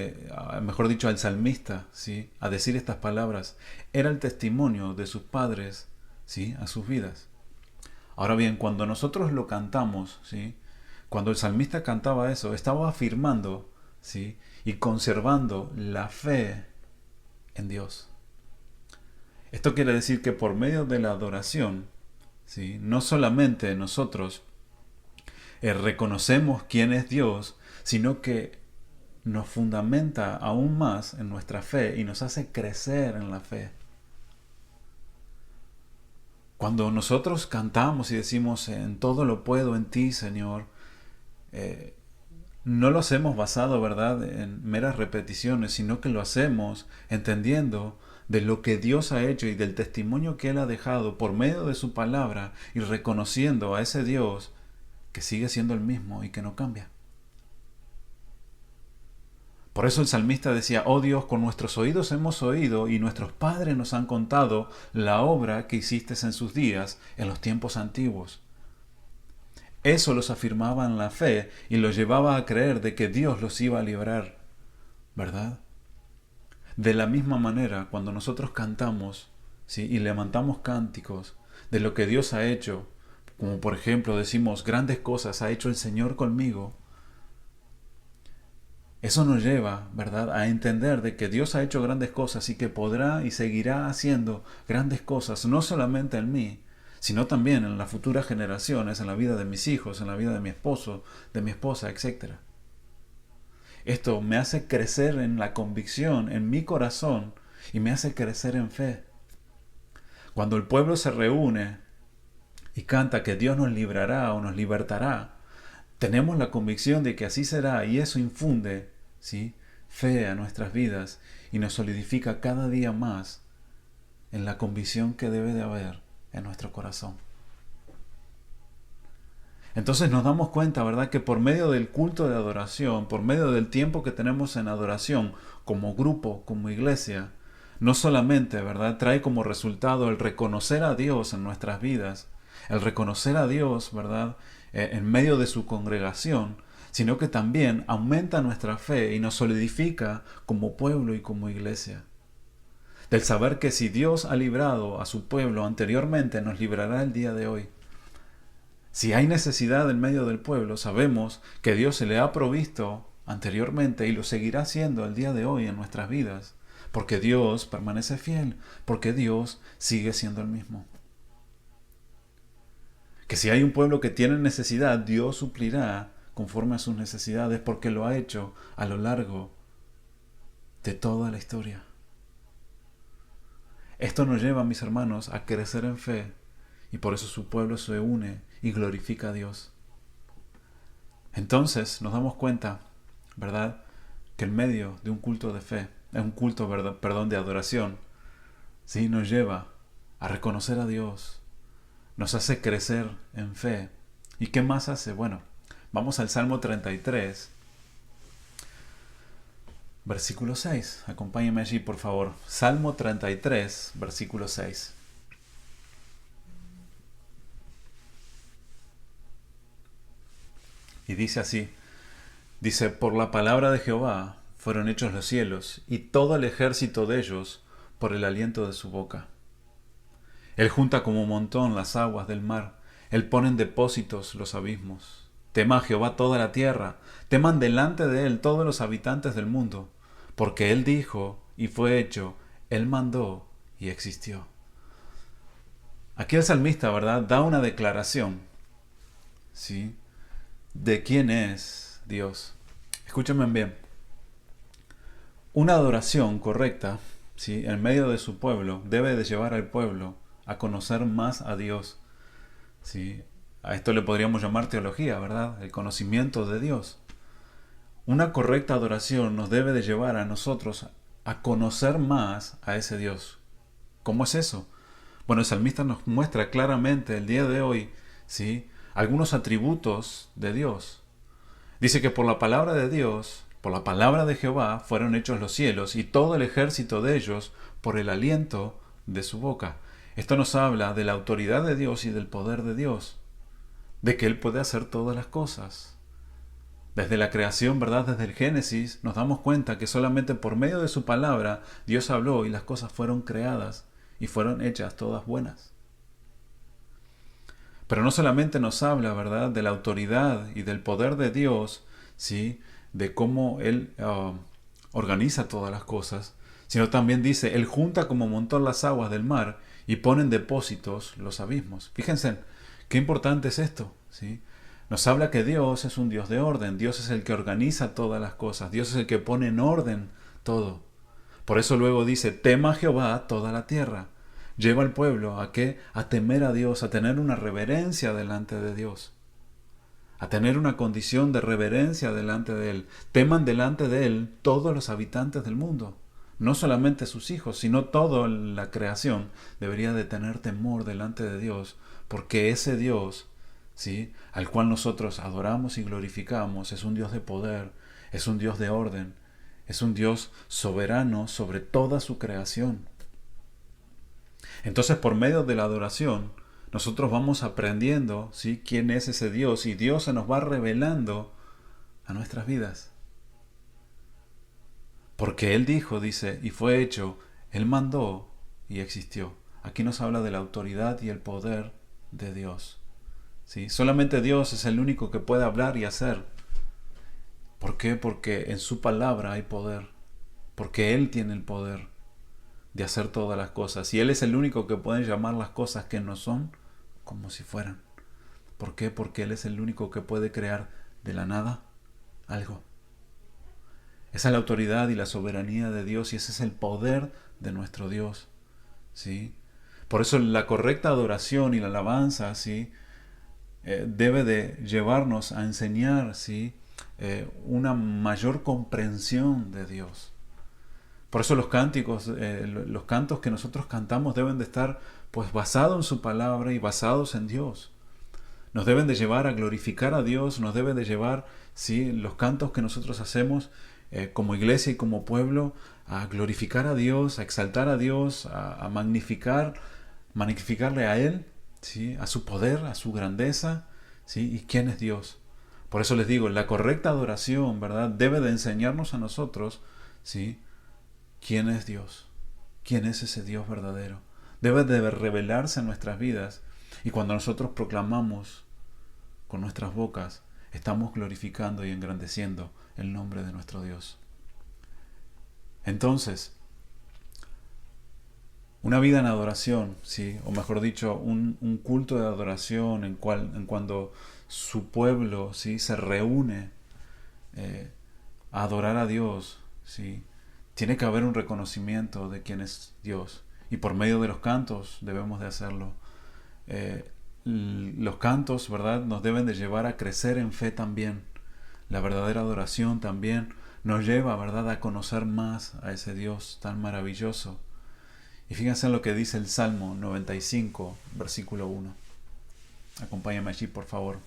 mejor dicho, al salmista, ¿sí?, a decir estas palabras? Era el testimonio de sus padres, ¿sí?, a sus vidas. Ahora bien, cuando nosotros lo cantamos, ¿sí?, cuando el salmista cantaba eso, estaba afirmando, ¿sí?, y conservando la fe en Dios. Esto quiere decir que por medio de la adoración, ¿sí?, no solamente nosotros reconocemos quién es Dios, sino que nos fundamenta aún más en nuestra fe y nos hace crecer en la fe. Cuando nosotros cantamos y decimos, en todo lo puedo en ti, Señor, no lo hacemos basado, ¿verdad?, en meras repeticiones, sino que lo hacemos entendiendo de lo que Dios ha hecho y del testimonio que Él ha dejado por medio de su palabra y reconociendo a ese Dios que sigue siendo el mismo y que no cambia. Por eso el salmista decía, oh Dios, con nuestros oídos hemos oído y nuestros padres nos han contado la obra que hiciste en sus días, en los tiempos antiguos. Eso los afirmaba en la fe y los llevaba a creer de que Dios los iba a librar, ¿verdad? De la misma manera, cuando nosotros cantamos, ¿sí?, y levantamos cánticos de lo que Dios ha hecho, como por ejemplo decimos, grandes cosas ha hecho el Señor conmigo, eso nos lleva, ¿verdad?, a entender de que Dios ha hecho grandes cosas y que podrá y seguirá haciendo grandes cosas, no solamente en mí, sino también en las futuras generaciones, en la vida de mis hijos, en la vida de mi esposo, de mi esposa, etc. Esto me hace crecer en la convicción, en mi corazón, y me hace crecer en fe. Cuando el pueblo se reúne y canta que Dios nos librará o nos libertará, tenemos la convicción de que así será y eso infunde, ¿sí?, fe a nuestras vidas y nos solidifica cada día más en la convicción que debe de haber en nuestro corazón. Entonces nos damos cuenta, ¿verdad?, que por medio del culto de adoración, por medio del tiempo que tenemos en adoración como grupo, como iglesia, no solamente, ¿verdad?, trae como resultado el reconocer a Dios en nuestras vidas, el reconocer a Dios, ¿verdad?, en medio de su congregación, sino que también aumenta nuestra fe y nos solidifica como pueblo y como iglesia. Del saber que si Dios ha librado a su pueblo anteriormente, nos librará el día de hoy. Si hay necesidad en medio del pueblo, sabemos que Dios se le ha provisto anteriormente y lo seguirá haciendo el día de hoy en nuestras vidas, porque Dios permanece fiel, porque Dios sigue siendo el mismo. Que si hay un pueblo que tiene necesidad, Dios suplirá conforme a sus necesidades, porque lo ha hecho a lo largo de toda la historia. Esto nos lleva, mis hermanos, a crecer en fe, y por eso su pueblo se une y glorifica a Dios. Entonces nos damos cuenta, ¿verdad?, que en medio de un culto de fe, un culto, de adoración, ¿sí?, nos lleva a reconocer a Dios, nos hace crecer en fe. ¿Y qué más hace? Bueno, vamos al Salmo 33, versículo 6. Acompáñame allí, por favor. Salmo 33, versículo 6. Y dice así, dice, por la palabra de Jehová fueron hechos los cielos, y todo el ejército de ellos por el aliento de su boca. Él junta como montón las aguas del mar, Él pone en depósitos los abismos. Tema a Jehová toda la tierra, teman delante de Él todos los habitantes del mundo, porque Él dijo y fue hecho, Él mandó y existió. Aquí el salmista, ¿verdad?, da una declaración, ¿sí?, de quién es Dios. Escúchenme bien. Una adoración correcta, ¿sí?, en medio de su pueblo, debe de llevar al pueblo a conocer más a Dios, ¿sí? A esto le podríamos llamar teología, ¿verdad?, el conocimiento de Dios. Una correcta adoración nos debe de llevar a nosotros a conocer más a ese Dios. ¿Cómo es eso? Bueno, el salmista nos muestra claramente el día de hoy, ¿sí?, algunos atributos de Dios. Dice que por la palabra de Dios, por la palabra de Jehová, fueron hechos los cielos y todo el ejército de ellos por el aliento de su boca. Esto nos habla de la autoridad de Dios y del poder de Dios, de que Él puede hacer todas las cosas. Desde la creación, ¿verdad?, desde el Génesis, nos damos cuenta que solamente por medio de su palabra Dios habló y las cosas fueron creadas y fueron hechas todas buenas. Pero no solamente nos habla, ¿verdad?, de la autoridad y del poder de Dios, ¿sí?, de cómo Él organiza todas las cosas, sino también dice, Él junta como montón las aguas del mar y pone en depósitos los abismos. Fíjense, qué importante es esto, ¿sí? Nos habla que Dios es un Dios de orden, Dios es el que organiza todas las cosas, Dios es el que pone en orden todo. Por eso luego dice, tema a Jehová toda la tierra. lleva al pueblo ¿a qué? A temer a Dios, a tener una reverencia delante de Dios, a tener una condición de reverencia delante de Él. Teman delante de Él todos los habitantes del mundo, no solamente sus hijos, sino toda la creación debería de tener temor delante de Dios, porque ese Dios, ¿sí?, al cual nosotros adoramos y glorificamos, es un Dios de poder, es un Dios de orden, es un Dios soberano sobre toda su creación. Entonces, por medio de la adoración, nosotros vamos aprendiendo, ¿sí?, quién es ese Dios, y Dios se nos va revelando a nuestras vidas. Porque Él dijo, dice, y fue hecho, Él mandó y existió. Aquí nos habla de la autoridad y el poder de Dios. ¿Sí? Solamente Dios es el único que puede hablar y hacer. ¿Por qué? Porque en su palabra hay poder. Porque Él tiene el poder de hacer todas las cosas. Y Él es el único que puede llamar las cosas que no son como si fueran. ¿Por qué? Porque Él es el único que puede crear de la nada algo. Esa es la autoridad y la soberanía de Dios, y ese es el poder de nuestro Dios, ¿sí? Por eso la correcta adoración y la alabanza, ¿sí?, debe de llevarnos a enseñar, ¿sí?, una mayor comprensión de Dios. Por eso los cánticos, los cantos que nosotros cantamos deben de estar pues basados en su palabra y basados en Dios. Nos deben de llevar a glorificar a Dios, nos deben de llevar, ¿sí?, los cantos que nosotros hacemos como iglesia y como pueblo, a glorificar a Dios, a exaltar a Dios, a magnificarle a Él, ¿sí?, a su poder, a su grandeza, ¿sí?, y quién es Dios. Por eso les digo, la correcta adoración, ¿verdad?, debe de enseñarnos a nosotros, ¿sí?, quién es Dios, quién es ese Dios verdadero. Debe de revelarse en nuestras vidas, y cuando nosotros proclamamos con nuestras bocas, estamos glorificando y engrandeciendo el nombre de nuestro Dios. Entonces, una vida en adoración, ¿sí?, o mejor dicho, un culto de adoración en cuando su pueblo, ¿sí?, se reúne a adorar a Dios, ¿sí?, tiene que haber un reconocimiento de quién es Dios, y por medio de los cantos debemos de hacerlo. Los cantos, ¿verdad?, nos deben de llevar a crecer en fe también. La verdadera adoración también nos lleva, ¿verdad?, a conocer más a ese Dios tan maravilloso. Y fíjense en lo que dice el Salmo 95, versículo 1. Acompáñame allí, por favor.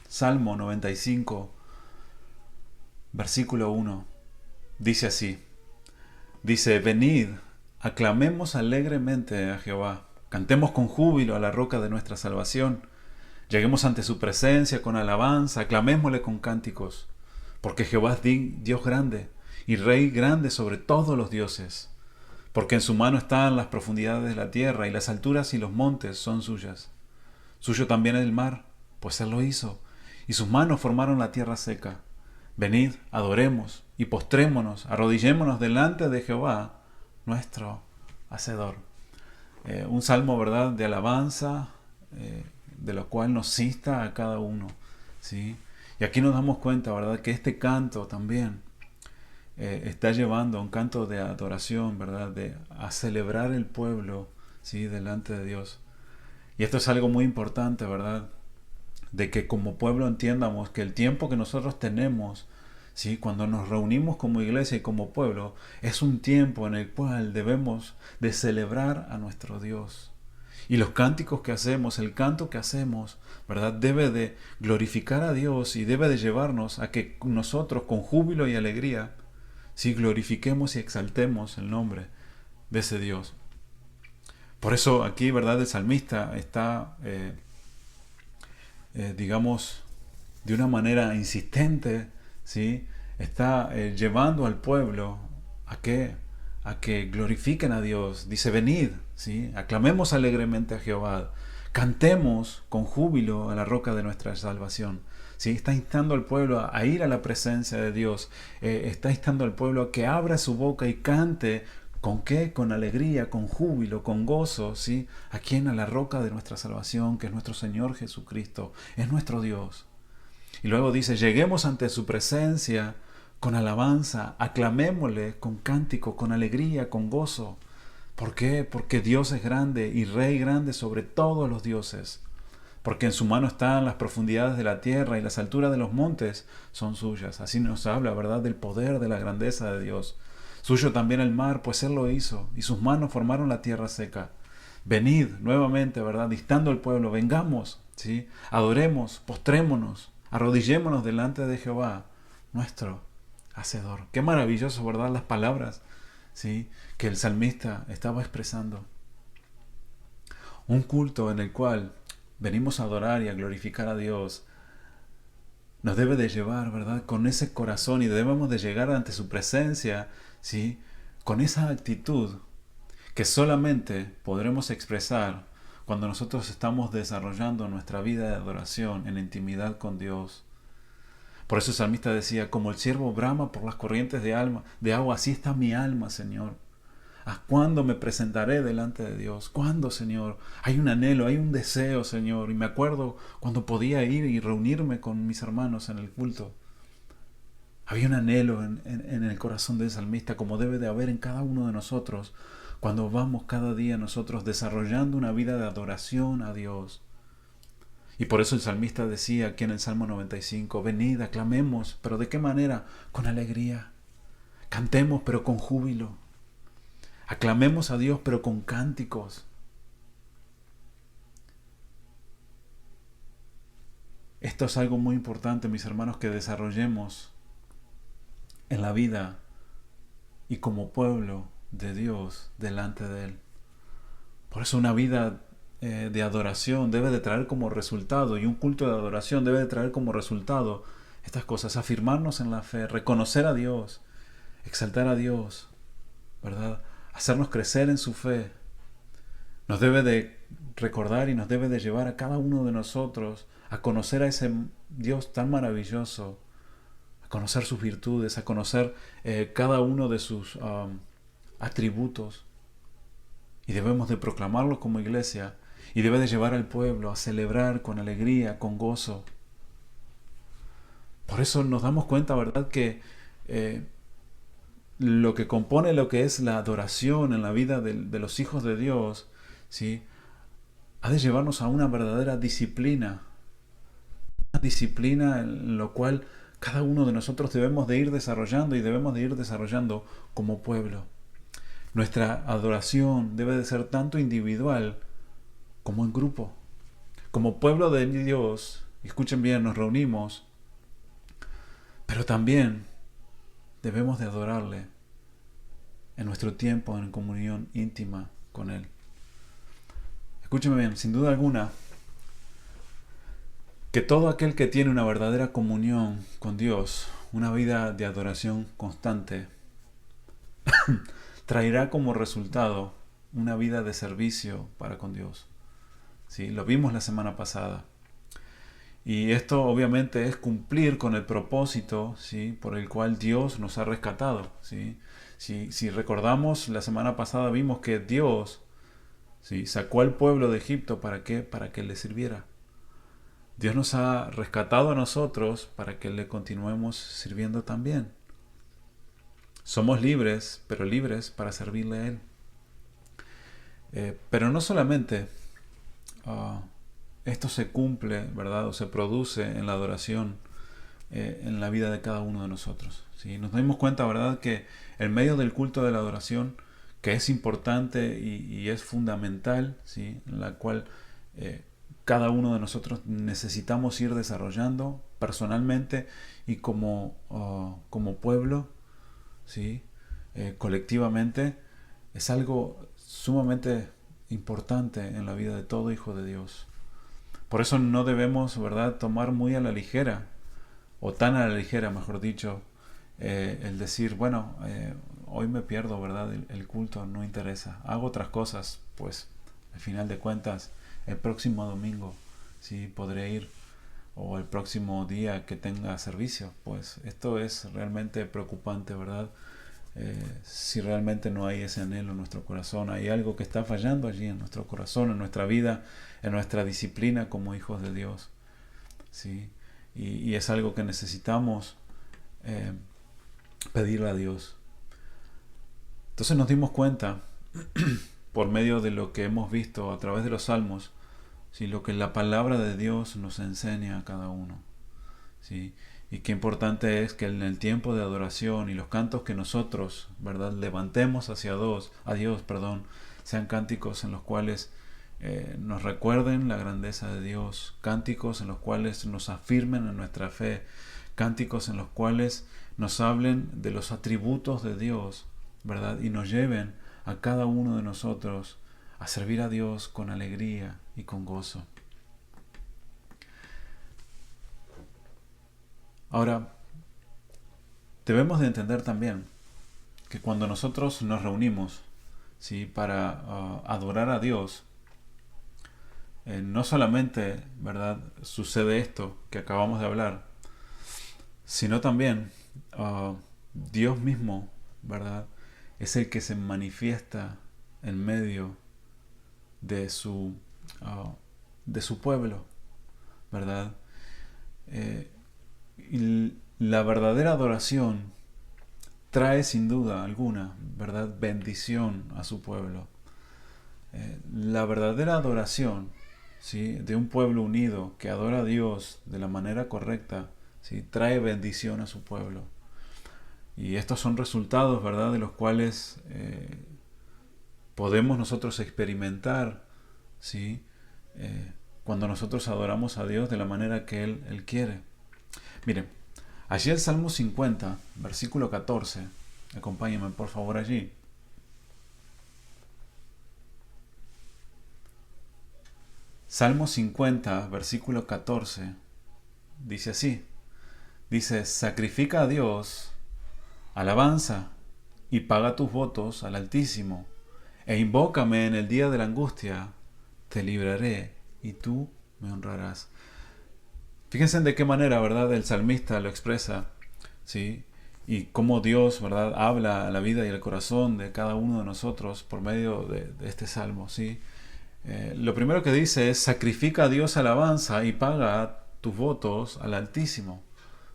Salmo 95, versículo 1. Dice así. Dice, venid, aclamemos alegremente a Jehová. Cantemos con júbilo a la roca de nuestra salvación. Lleguemos ante su presencia con alabanza, aclamémosle con cánticos. Porque Jehová es Dios grande y Rey grande sobre todos los dioses. Porque en su mano están las profundidades de la tierra, y las alturas y los montes son suyas. Suyo también es el mar, pues Él lo hizo, y sus manos formaron la tierra seca. Venid, adoremos y postrémonos, arrodillémonos delante de Jehová, nuestro Hacedor. Un salmo, ¿verdad?, de alabanza, de lo cual nos insta a cada uno, ¿sí? Y aquí nos damos cuenta, ¿verdad?, que este canto también está llevando a un canto de adoración, ¿verdad?, a celebrar el pueblo, ¿sí?, delante de Dios. Y esto es algo muy importante, ¿verdad?, de que como pueblo entiendamos que el tiempo que nosotros tenemos, ¿sí?, cuando nos reunimos como iglesia y como pueblo, es un tiempo en el cual debemos de celebrar a nuestro Dios. Y los cánticos que hacemos, el canto que hacemos, ¿verdad?, debe de glorificar a Dios y debe de llevarnos a que nosotros con júbilo y alegría, ¿sí?, glorifiquemos y exaltemos el nombre de ese Dios. Por eso aquí, ¿verdad?, el salmista está, digamos, de una manera insistente, ¿sí?, está llevando al pueblo a que glorifiquen a Dios. Dice, venid, ¿sí?, aclamemos alegremente a Jehová, cantemos con júbilo a la roca de nuestra salvación. ¿Sí? Está instando al pueblo a ir a la presencia de Dios, está instando al pueblo a que abra su boca y cante. ¿Con qué? Con alegría, con júbilo, con gozo, ¿sí? ¿A quién? A la roca de nuestra salvación, que es nuestro Señor Jesucristo, es nuestro Dios. Y luego dice, lleguemos ante su presencia con alabanza, aclamémosle con cántico, con alegría, con gozo. ¿Por qué? Porque Dios es grande y Rey grande sobre todos los dioses. Porque en su mano están las profundidades de la tierra y las alturas de los montes son suyas. Así nos habla, ¿verdad?, del poder, de la grandeza de Dios. Suyo también el mar, pues Él lo hizo, y sus manos formaron la tierra seca. Venid nuevamente, ¿verdad?, dictando el pueblo, vengamos, ¿sí? Adoremos, postrémonos, arrodillémonos delante de Jehová, nuestro Hacedor. Qué maravilloso, ¿verdad?, las palabras, ¿sí?, que el salmista estaba expresando. Un culto en el cual venimos a adorar y a glorificar a Dios nos debe de llevar, ¿verdad?, con ese corazón, y debemos de llegar ante su presencia, ¿sí?, con esa actitud que solamente podremos expresar cuando nosotros estamos desarrollando nuestra vida de adoración en intimidad con Dios. Por eso el salmista decía, como el ciervo brama por las corrientes de agua, así está mi alma, Señor. ¿A cuándo me presentaré delante de Dios? ¿Cuándo, Señor? Hay un anhelo, hay un deseo, Señor. Y me acuerdo cuando podía ir y reunirme con mis hermanos en el culto. Había un anhelo en el corazón del salmista, como debe de haber en cada uno de nosotros, cuando vamos cada día nosotros desarrollando una vida de adoración a Dios. Y por eso el salmista decía aquí en el Salmo 95, venid, aclamemos, pero ¿de qué manera? Con alegría. Cantemos, pero con júbilo. Aclamemos a Dios, pero con cánticos. Esto es algo muy importante, mis hermanos, que desarrollemos en la vida y como pueblo de Dios delante de Él. Por eso una vida de adoración debe de traer como resultado, y un culto de adoración debe de traer como resultado estas cosas: afirmarnos en la fe, reconocer a Dios, exaltar a Dios, ¿verdad?, hacernos crecer en su fe. Nos debe de recordar y nos debe de llevar a cada uno de nosotros a conocer a ese Dios tan maravilloso, a conocer sus virtudes, a conocer cada uno de sus atributos. Y debemos de proclamarlo como iglesia, y debe de llevar al pueblo a celebrar con alegría, con gozo. Por eso nos damos cuenta, ¿verdad?, que lo que compone lo que es la adoración en la vida de los hijos de Dios, ¿sí?, ha de llevarnos a una verdadera disciplina. Una disciplina en lo cual cada uno de nosotros debemos de ir desarrollando, y debemos de ir desarrollando como pueblo. Nuestra adoración debe de ser tanto individual como en grupo. Como pueblo de Dios, escuchen bien, nos reunimos, pero también debemos de adorarle en nuestro tiempo en comunión íntima con Él. Escúcheme bien, sin duda alguna, que todo aquel que tiene una verdadera comunión con Dios, una vida de adoración constante, traerá como resultado una vida de servicio para con Dios. ¿Sí? Lo vimos la semana pasada. Y esto obviamente es cumplir con el propósito, ¿sí?, por el cual Dios nos ha rescatado, ¿sí? Si recordamos, la semana pasada vimos que Dios, ¿sí?, sacó al pueblo de Egipto. ¿Para qué? Para que le sirviera. Dios nos ha rescatado a nosotros para que le continuemos sirviendo también. Somos libres, pero libres para servirle a Él. Pero no solamente esto se cumple, ¿verdad?, o se produce en la adoración, en la vida de cada uno de nosotros, ¿sí? Nos damos cuenta, ¿verdad?, que en medio del culto de la adoración, que es importante y es fundamental, ¿sí?, en la cual cada uno de nosotros necesitamos ir desarrollando personalmente y como pueblo, ¿sí?, colectivamente, es algo sumamente importante en la vida de todo hijo de Dios. Por eso no debemos, ¿verdad?, tomar muy a la ligera, o tan a la ligera, mejor dicho, el decir, bueno, hoy me pierdo, ¿verdad?, el culto no interesa, hago otras cosas, pues al final de cuentas el próximo domingo sí podré ir, o el próximo día que tenga servicio. Pues esto es realmente preocupante, ¿verdad? Si realmente no hay ese anhelo en nuestro corazón, hay algo que está fallando allí en nuestro corazón, en nuestra vida, en nuestra disciplina como hijos de Dios, ¿sí? y es algo que necesitamos pedirle a Dios. Entonces nos dimos cuenta, por medio de lo que hemos visto a través de los salmos, ¿sí?, lo que la palabra de Dios nos enseña a cada uno, ¿sí? Y qué importante es que en el tiempo de adoración y los cantos que nosotros, ¿verdad?, levantemos hacia Dios, sean cánticos en los cuales nos recuerden la grandeza de Dios, cánticos en los cuales nos afirmen en nuestra fe, cánticos en los cuales nos hablen de los atributos de Dios, ¿verdad?, y nos lleven a cada uno de nosotros a servir a Dios con alegría y con gozo. Ahora, debemos de entender también que cuando nosotros nos reunimos, ¿sí?, para adorar a Dios, no solamente, ¿verdad?, sucede esto que acabamos de hablar, sino también Dios mismo, ¿verdad?, es el que se manifiesta en medio de su pueblo, ¿verdad? Y la verdadera adoración trae sin duda alguna, ¿verdad?, bendición a su pueblo. La verdadera adoración, ¿sí?, de un pueblo unido que adora a Dios de la manera correcta, ¿sí?, trae bendición a su pueblo. Y estos son resultados, ¿verdad?, de los cuales podemos nosotros experimentar, ¿sí?, cuando nosotros adoramos a Dios de la manera que Él quiere. Miren, allí el Salmo 50, versículo 14, acompáñenme por favor allí. Salmo 50, versículo 14, dice así, dice: sacrifica a Dios alabanza y paga tus votos al Altísimo, e invócame en el día de la angustia, te libraré y tú me honrarás. Fíjense de qué manera, ¿verdad?, el salmista lo expresa, ¿sí?, y cómo Dios, ¿verdad?, habla a la vida y al corazón de cada uno de nosotros por medio de este salmo, ¿sí? Lo primero que dice es: sacrifica a Dios alabanza y paga tus votos al Altísimo,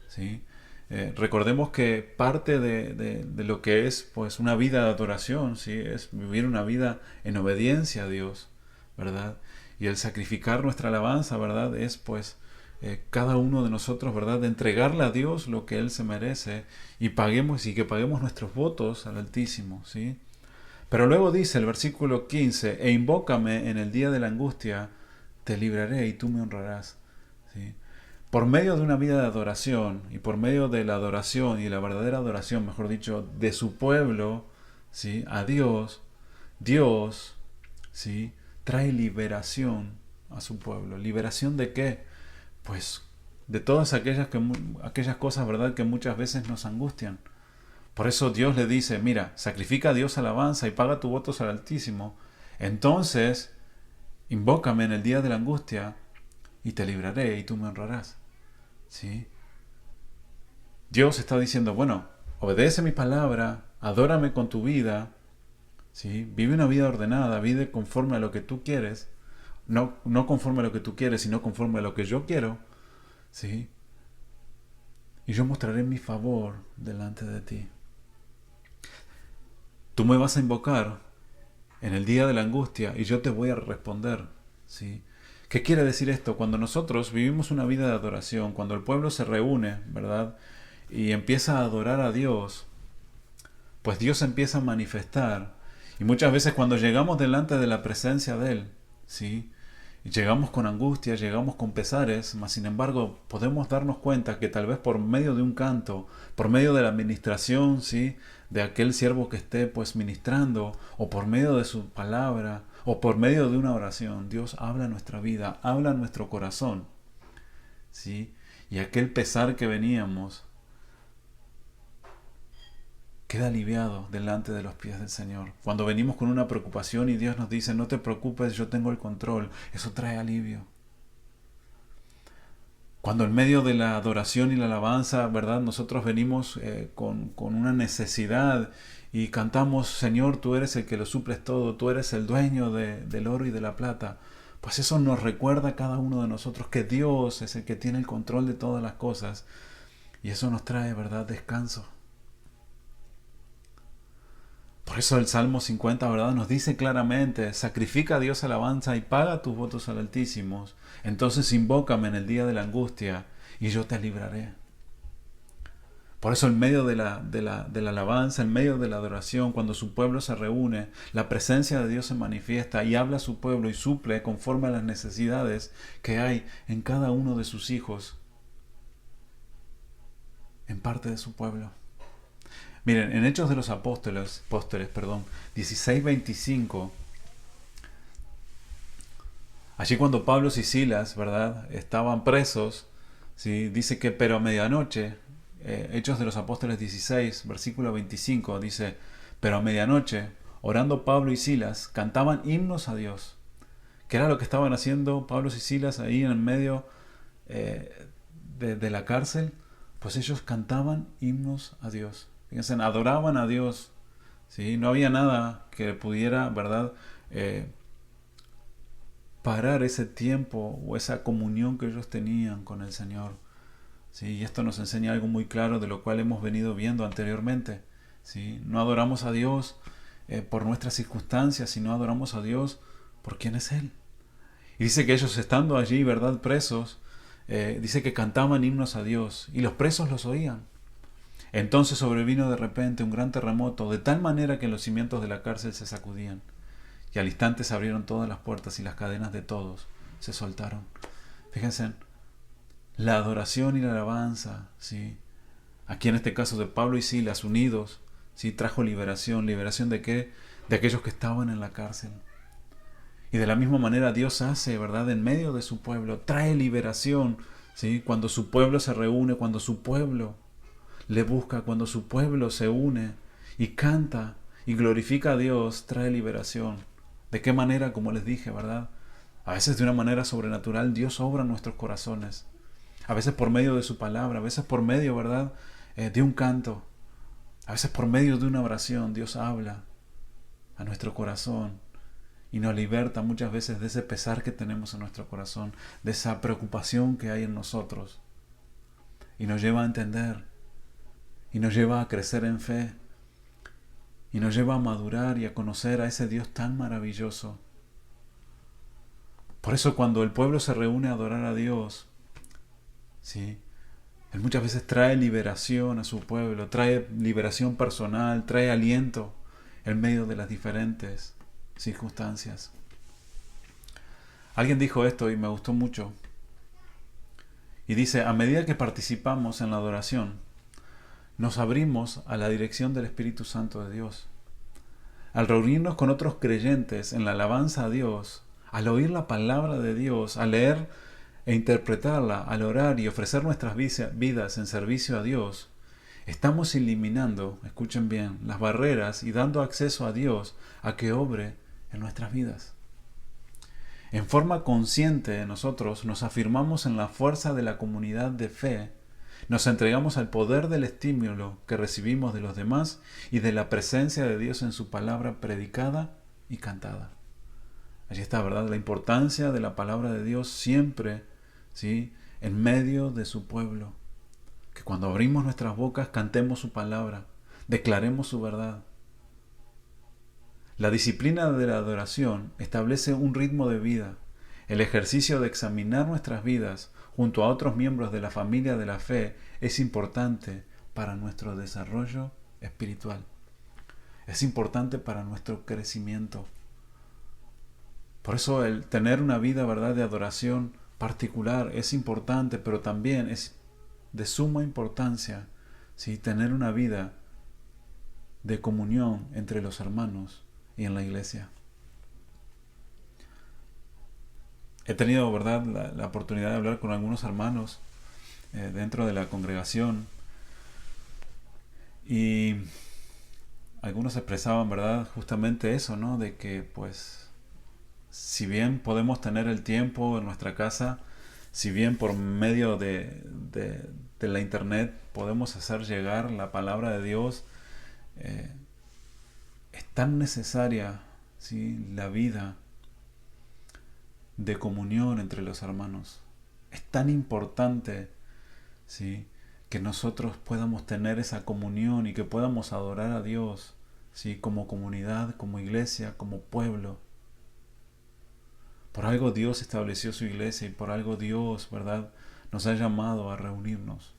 ¿sí? Recordemos que parte de lo que es, pues, una vida de adoración, ¿sí?, es vivir una vida en obediencia a Dios, ¿verdad? Y el sacrificar nuestra alabanza, ¿verdad?, es, pues, cada uno de nosotros, ¿verdad?, de entregarle a Dios lo que Él se merece y que paguemos nuestros votos al Altísimo, ¿sí? Pero luego dice el versículo 15: e invócame en el día de la angustia, te libraré y tú me honrarás, ¿sí? Por medio de una vida de adoración y por medio de la adoración y la verdadera adoración, mejor dicho, de su pueblo, ¿sí?, a Dios, Dios, ¿sí?, trae liberación a su pueblo. ¿Liberación de qué? Pues de todas aquellas cosas, ¿verdad?, que muchas veces nos angustian. Por eso Dios le dice: mira, sacrifica a Dios alabanza y paga tus votos al Altísimo. Entonces, invócame en el día de la angustia y te libraré y tú me honrarás, ¿sí? Dios está diciendo: bueno, obedece mi palabra, adórame con tu vida, ¿sí? Vive una vida ordenada, vive conforme a lo que tú quieres, no conforme a lo que tú quieres, sino conforme a lo que yo quiero, ¿sí? Y yo mostraré mi favor delante de ti. Tú me vas a invocar en el día de la angustia y yo te voy a responder, ¿sí? ¿Qué quiere decir esto? Cuando nosotros vivimos una vida de adoración, cuando el pueblo se reúne, ¿verdad?, y empieza a adorar a Dios, pues Dios empieza a manifestar. Y muchas veces cuando llegamos delante de la presencia de Él, ¿sí?, llegamos con angustia, llegamos con pesares, mas sin embargo podemos darnos cuenta que tal vez por medio de un canto, por medio de la administración, ¿sí?, de aquel siervo que esté, pues, ministrando, o por medio de su palabra, o por medio de una oración, Dios habla en nuestra vida, habla en nuestro corazón, ¿sí? Y aquel pesar que veníamos queda aliviado delante de los pies del Señor. Cuando venimos con una preocupación y Dios nos dice: no te preocupes, yo tengo el control, eso trae alivio. Cuando en medio de la adoración y la alabanza, ¿verdad?, nosotros venimos con una necesidad y cantamos: Señor, tú eres el que lo suples todo, tú eres el dueño del oro y de la plata, pues eso nos recuerda a cada uno de nosotros que Dios es el que tiene el control de todas las cosas, y eso nos trae, ¿verdad?, descanso. Por eso el Salmo 50, ¿verdad?, nos dice claramente: sacrifica a Dios alabanza y paga tus votos al Altísimo. Entonces invócame en el día de la angustia y yo te libraré. Por eso en medio de la alabanza, en medio de la adoración, cuando su pueblo se reúne, la presencia de Dios se manifiesta y habla a su pueblo y suple conforme a las necesidades que hay en cada uno de sus hijos, en parte de su pueblo. Miren, en Hechos de los Apóstoles, 16:25, allí cuando Pablo y Silas, ¿verdad?, estaban presos, ¿sí?, dice que pero a medianoche, Hechos de los Apóstoles 16, versículo 25, dice: pero a medianoche, orando Pablo y Silas, cantaban himnos a Dios. ¿Qué era lo que estaban haciendo Pablo y Silas ahí en medio de la cárcel? Pues ellos cantaban himnos a Dios. Fíjense, adoraban a Dios, ¿sí? No había nada que pudiera, ¿verdad?, parar ese tiempo o esa comunión que ellos tenían con el Señor. ¿Sí? Y esto nos enseña algo muy claro de lo cual hemos venido viendo anteriormente. ¿Sí? No adoramos a Dios por nuestras circunstancias, sino adoramos a Dios por quién es Él. Y dice que ellos, estando allí, ¿verdad?, presos, dice que cantaban himnos a Dios y los presos los oían. Entonces sobrevino de repente un gran terremoto, de tal manera que los cimientos de la cárcel se sacudían, y al instante se abrieron todas las puertas y las cadenas de todos se soltaron. Fíjense, la adoración y la alabanza, ¿sí?, aquí en este caso de Pablo y Silas unidos, ¿sí?, trajo liberación. ¿Liberación de qué? De aquellos que estaban en la cárcel. Y de la misma manera Dios hace, ¿verdad?, en medio de su pueblo, trae liberación, ¿sí?, cuando su pueblo se reúne, cuando su pueblo le busca, cuando su pueblo se une y canta y glorifica a Dios, trae liberación. ¿De qué manera? Como les dije, ¿verdad? A veces de una manera sobrenatural Dios obra en nuestros corazones. A veces por medio de su palabra, a veces por medio, ¿verdad?, de un canto. A veces por medio de una oración Dios habla a nuestro corazón y nos liberta muchas veces de ese pesar que tenemos en nuestro corazón, de esa preocupación que hay en nosotros. Y nos lleva a entender, y nos lleva a crecer en fe, y nos lleva a madurar y a conocer a ese Dios tan maravilloso. Por eso cuando el pueblo se reúne a adorar a Dios, ¿sí?, Él muchas veces trae liberación a su pueblo, trae liberación personal, trae aliento en medio de las diferentes circunstancias. Alguien dijo esto y me gustó mucho. Y dice: a medida que participamos en la adoración, nos abrimos a la dirección del Espíritu Santo de Dios. Al reunirnos con otros creyentes en la alabanza a Dios, al oír la palabra de Dios, al leer e interpretarla, al orar y ofrecer nuestras vidas en servicio a Dios, estamos eliminando, escuchen bien, las barreras y dando acceso a Dios a que obre en nuestras vidas. En forma consciente nosotros nos afirmamos en la fuerza de la comunidad de fe, nos entregamos al poder del estímulo que recibimos de los demás y de la presencia de Dios en su palabra predicada y cantada. Allí está, ¿verdad?, la importancia de la palabra de Dios siempre, ¿sí?, en medio de su pueblo. Que cuando abrimos nuestras bocas cantemos su palabra, declaremos su verdad. La disciplina de la adoración establece un ritmo de vida. El ejercicio de examinar nuestras vidas junto a otros miembros de la familia de la fe es importante para nuestro desarrollo espiritual. Es importante para nuestro crecimiento. Por eso el tener una vida, ¿verdad?, de adoración particular es importante, pero también es de suma importancia, ¿sí?, tener una vida de comunión entre los hermanos y en la iglesia. He tenido, ¿verdad?, la oportunidad de hablar con algunos hermanos dentro de la congregación y algunos expresaban, ¿verdad?, justamente eso, ¿no?, de que pues si bien podemos tener el tiempo en nuestra casa, si bien por medio de la internet podemos hacer llegar la palabra de Dios, es tan necesaria, ¿sí?, la vida de comunión entre los hermanos. Es tan importante, ¿sí?, que nosotros podamos tener esa comunión y que podamos adorar a Dios, ¿sí?, como comunidad, como iglesia, como pueblo. Por algo Dios estableció su iglesia y por algo Dios, ¿verdad?, nos ha llamado a reunirnos.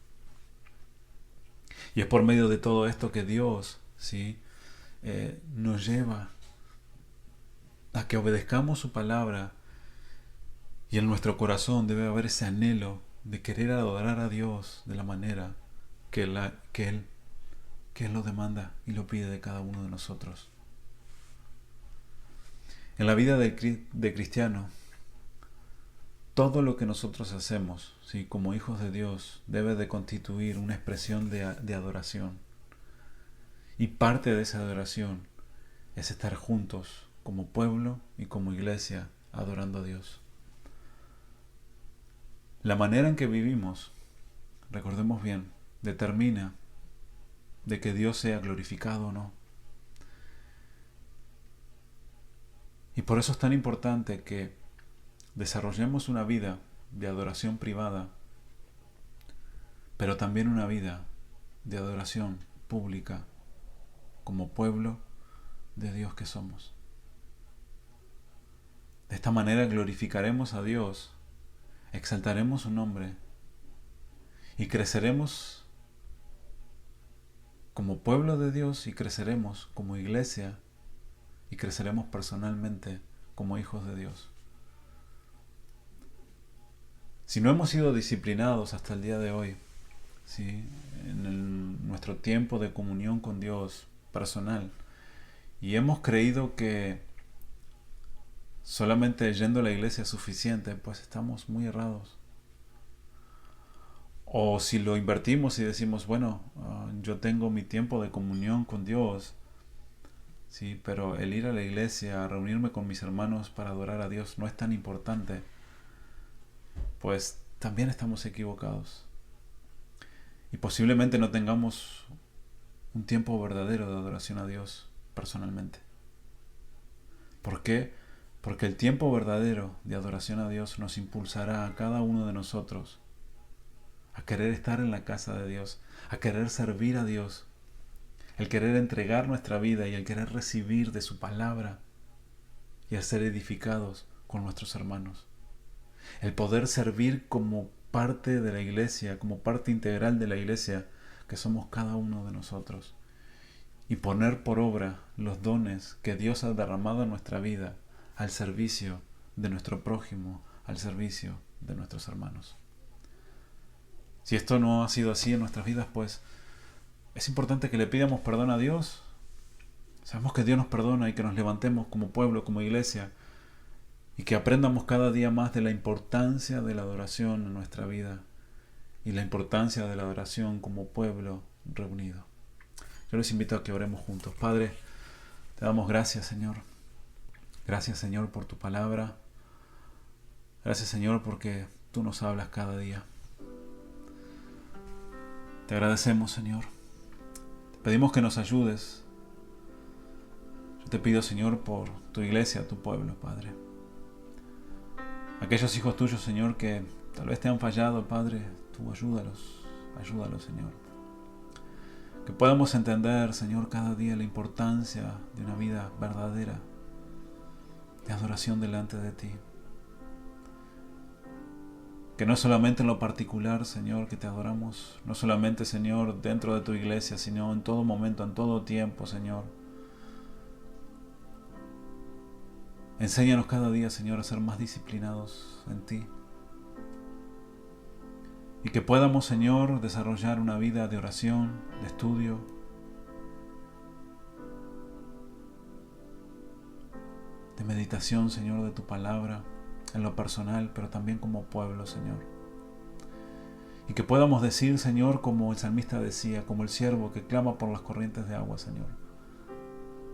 Y es por medio de todo esto que Dios, ¿sí?, nos lleva a que obedezcamos su palabra, y en nuestro corazón debe haber ese anhelo de querer adorar a Dios de la manera que Él lo demanda y lo pide de cada uno de nosotros. En la vida de cristiano, todo lo que nosotros hacemos, ¿sí?, como hijos de Dios, debe de constituir una expresión de adoración. Y parte de esa adoración es estar juntos como pueblo y como iglesia adorando a Dios. La manera en que vivimos, recordemos bien, determina de que Dios sea glorificado o no. Y por eso es tan importante que desarrollemos una vida de adoración privada, pero también una vida de adoración pública como pueblo de Dios que somos. De esta manera glorificaremos a Dios, exaltaremos su nombre y creceremos como pueblo de Dios y creceremos como iglesia y creceremos personalmente como hijos de Dios. Si no hemos sido disciplinados hasta el día de hoy, ¿sí?, en nuestro tiempo de comunión con Dios personal, y hemos creído que solamente yendo a la iglesia es suficiente, pues estamos muy errados. O si lo invertimos y decimos, bueno, yo tengo mi tiempo de comunión con Dios, sí, pero el ir a la iglesia, a reunirme con mis hermanos para adorar a Dios no es tan importante, pues también estamos equivocados. Y posiblemente no tengamos un tiempo verdadero de adoración a Dios personalmente. ¿Por qué? Porque el tiempo verdadero de adoración a Dios nos impulsará a cada uno de nosotros a querer estar en la casa de Dios, a querer servir a Dios, el querer entregar nuestra vida y el querer recibir de su palabra y a ser edificados con nuestros hermanos. El poder servir como parte de la iglesia, como parte integral de la iglesia que somos cada uno de nosotros, y poner por obra los dones que Dios ha derramado en nuestra vida al servicio de nuestro prójimo, al servicio de nuestros hermanos. Si esto no ha sido así en nuestras vidas, pues es importante que le pidamos perdón a Dios. Sabemos que Dios nos perdona y que nos levantemos como pueblo, como iglesia, y que aprendamos cada día más de la importancia de la adoración en nuestra vida y la importancia de la adoración como pueblo reunido. Yo les invito a que oremos juntos. Padre, te damos gracias, Señor. Gracias, Señor, por tu palabra. Gracias, Señor, porque tú nos hablas cada día. Te agradecemos, Señor. Te pedimos que nos ayudes. Yo te pido, Señor, por tu iglesia, tu pueblo, Padre. Aquellos hijos tuyos, Señor, que tal vez te han fallado, Padre, tú ayúdalos, Señor. Que podamos entender, Señor, cada día la importancia de una vida verdadera, de adoración delante de ti. Que no solamente en lo particular, Señor, que te adoramos, no solamente, Señor, dentro de tu iglesia, sino en todo momento, en todo tiempo, Señor. Enséñanos cada día, Señor, a ser más disciplinados en ti. Y que podamos, Señor, desarrollar una vida de oración, de estudio, de meditación, Señor, de tu palabra, en lo personal, pero también como pueblo, Señor. Y que podamos decir, Señor, como el salmista decía, como el siervo que clama por las corrientes de agua, Señor.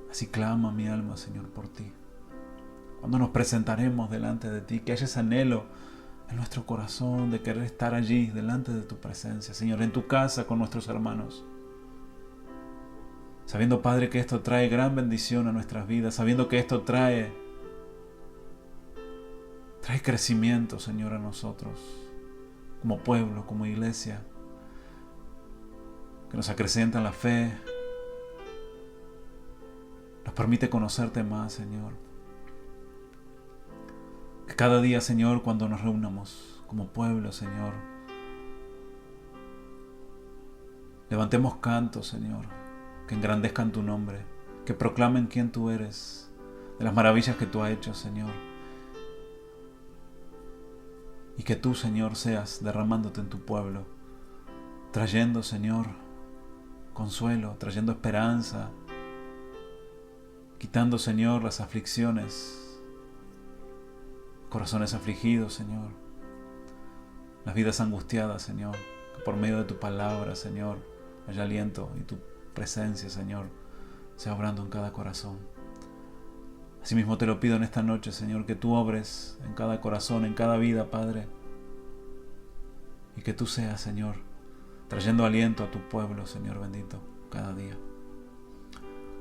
Así clama mi alma, Señor, por ti. Cuando nos presentaremos delante de ti, que haya ese anhelo en nuestro corazón de querer estar allí, delante de tu presencia, Señor, en tu casa con nuestros hermanos. Sabiendo, Padre, que esto trae gran bendición a nuestras vidas, sabiendo que esto trae Trae crecimiento, Señor, a nosotros, como pueblo, como iglesia, que nos acrecienta en la fe, nos permite conocerte más, Señor. Que cada día, Señor, cuando nos reunamos como pueblo, Señor, levantemos cantos, Señor, que engrandezcan tu nombre, que proclamen quién tú eres, de las maravillas que tú has hecho, Señor. Y que tú, Señor, seas derramándote en tu pueblo, trayendo, Señor, consuelo, trayendo esperanza, quitando, Señor, las aflicciones, corazones afligidos, Señor, las vidas angustiadas, Señor, que por medio de tu palabra, Señor, haya aliento y tu presencia, Señor, sea obrando en cada corazón. Asimismo te lo pido en esta noche, Señor, que tú obres en cada corazón, en cada vida, Padre, y que tú seas, Señor, trayendo aliento a tu pueblo, Señor bendito, cada día.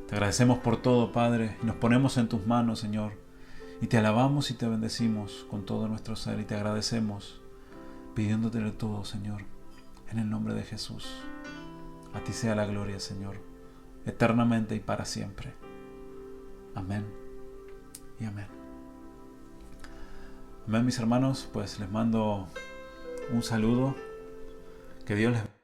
Te agradecemos por todo, Padre, y nos ponemos en tus manos, Señor, y te alabamos y te bendecimos con todo nuestro ser, y te agradecemos, pidiéndotele todo, Señor, en el nombre de Jesús. A ti sea la gloria, Señor, eternamente y para siempre. Amén y amén. Amén, mis hermanos, pues les mando un saludo. Que Dios les bendiga.